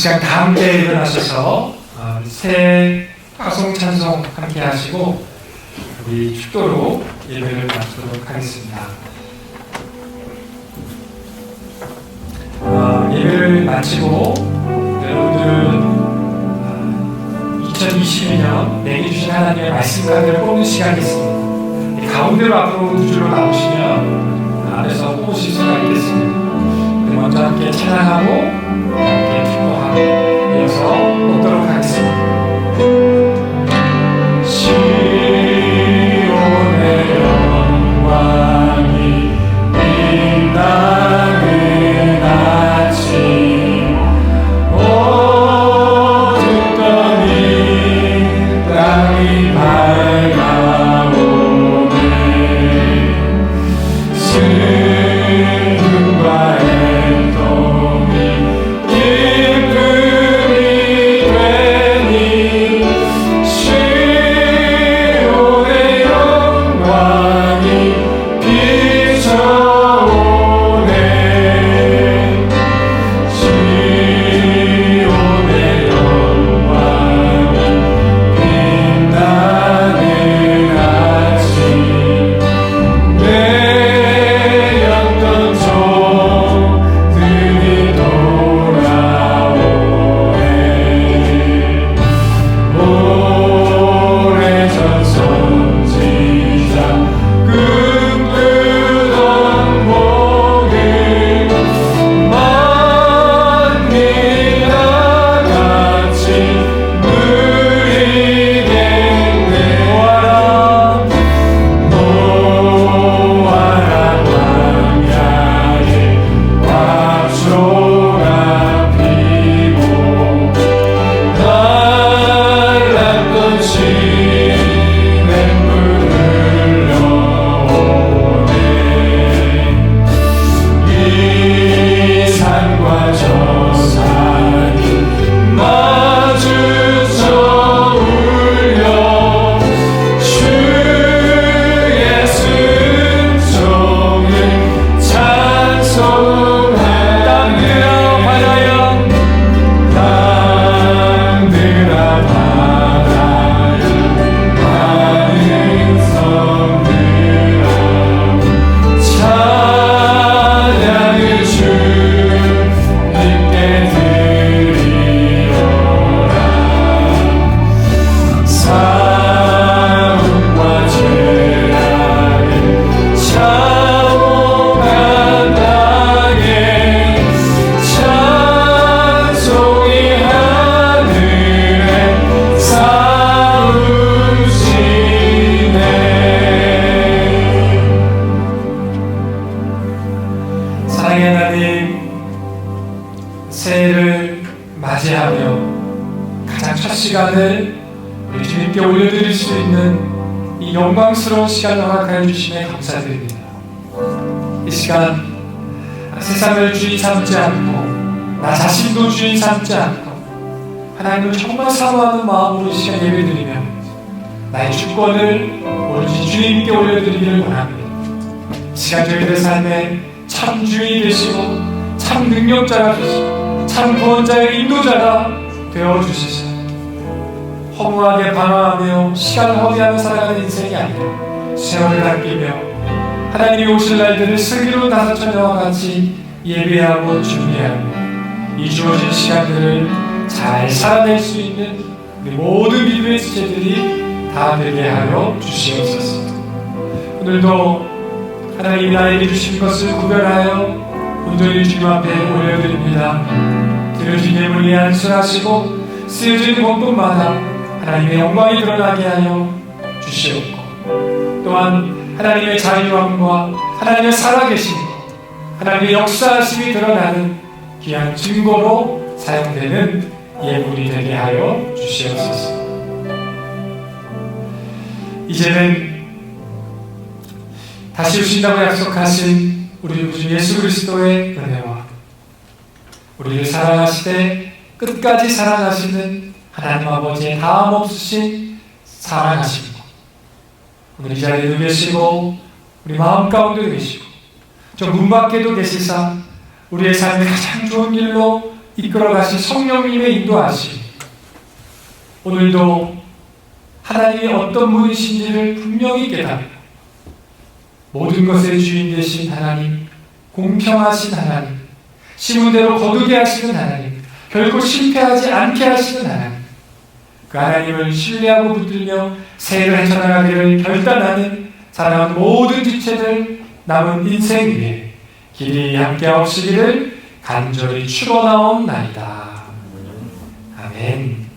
시간 다 함께 일어나셔서 새 화송 찬송 함께 하시고 우리 축도로 예배를 마치도록 하겠습니다. 예배를 마치고 여러분들은 2022년 내게 주신 하나님의 말씀 가운데를 뽑는 시간이 있습니다. 이 가운데로 앞으로 두 줄로 나오시면 안에서 뽑으실 수가 있겠습니다. 먼저 함께 찬양하고 함께 기도하고 이어서 뽑도록 하겠습니다. 시온의 영광이 빛나는 아침 어둡던 이 땅이 밝아오네 슬픔과 애통이 기쁨이 되니 시온의 영광이 비춰오네 시온의 영광이 빛나는 아침 내렸던 종들이 돌아오네 오래전 선지자 꿈꾸던 복을 만민 다같이 누리겠네 노아라 광야에 랍초가 피고 갈랐던 시냇물 흘러오네 이 산과 저 산이 마주쳐 울려 주의 순종을 찬송하네 땅들아 바다야 많은 섬들아 찬양을 주님께 드리오라 싸움과 죄악을 차오간 땅에 찬송이 하늘에 싸우시네 사랑의 하나님 새해를 맞이하며 가장 첫 시간을 우리 주님께 올려드릴 수 있는 이 영광스러운 시간을 허락하여 주심에 감사드립니다. 이 시간 세상을 주인 삼지 않고 나 자신도 주인 삼지 않고 하나님을 정말 사모하는 마음으로 이 시간 예배드리며 나의 주권을 오로지 주님께 올려드리기를 원합니다. 이 시간 저희들의 삶에 참 주인이 되시고 참 능력자가 되시고 참 구원자의 인도자가 되어주시사 허무하게 방황하며 시간을 허비하며 살아가는 인생이 아니라 세월을 아끼며 하나님이 오실 날들을 슬기로운 다섯처녀와 같이 예배하고 준비하며 이 주어진 시간들을 잘 살아낼 수 있는 우리 모든 믿음의 지체들이 다 되게 하여 주시옵소서. 오늘도 하나님이 나에게 주신 것을 구별하여 온전히 주님 앞에 올려드립니다. 드려진 예물 위에 안수하시고 쓰여진 공동마다 하나님의 영광이 드러나게 하여 주시옵고 또한 하나님의 자유함과 하나님의 살아계심 하나님의 역사하심이 드러나는 귀한 증거로 사용되는 예물이 되게 하여 주시옵소서. 이제는 다시 오신다고 약속하신 우리 주 예수 그리스도의 은혜와 우리를 사랑하시되 끝까지 사랑하시는 하나님 아버지의 다음 없으신 사랑하심과 오늘 이 자리에도 계시고 우리 마음 가운데도 계시고 저 문 밖에도 계시사 우리의 삶의 가장 좋은 길로 이끌어 가신 성령님의 인도하심, 오늘도 하나님이 어떤 분이신지를 분명히 깨닫고 모든 것의 주인 되신 하나님, 공평하신 하나님, 심은 대로 거두게 하시는 하나님, 결코 실패하지 않게 하시는 하나님, 그 하나님을 신뢰하고 붙들며 새해를 헤쳐나가기를 결단하는 사랑하는 모든 지체들 남은 인생 위에 길이 함께 하시기를 간절히 축원하옵나이다. 아멘.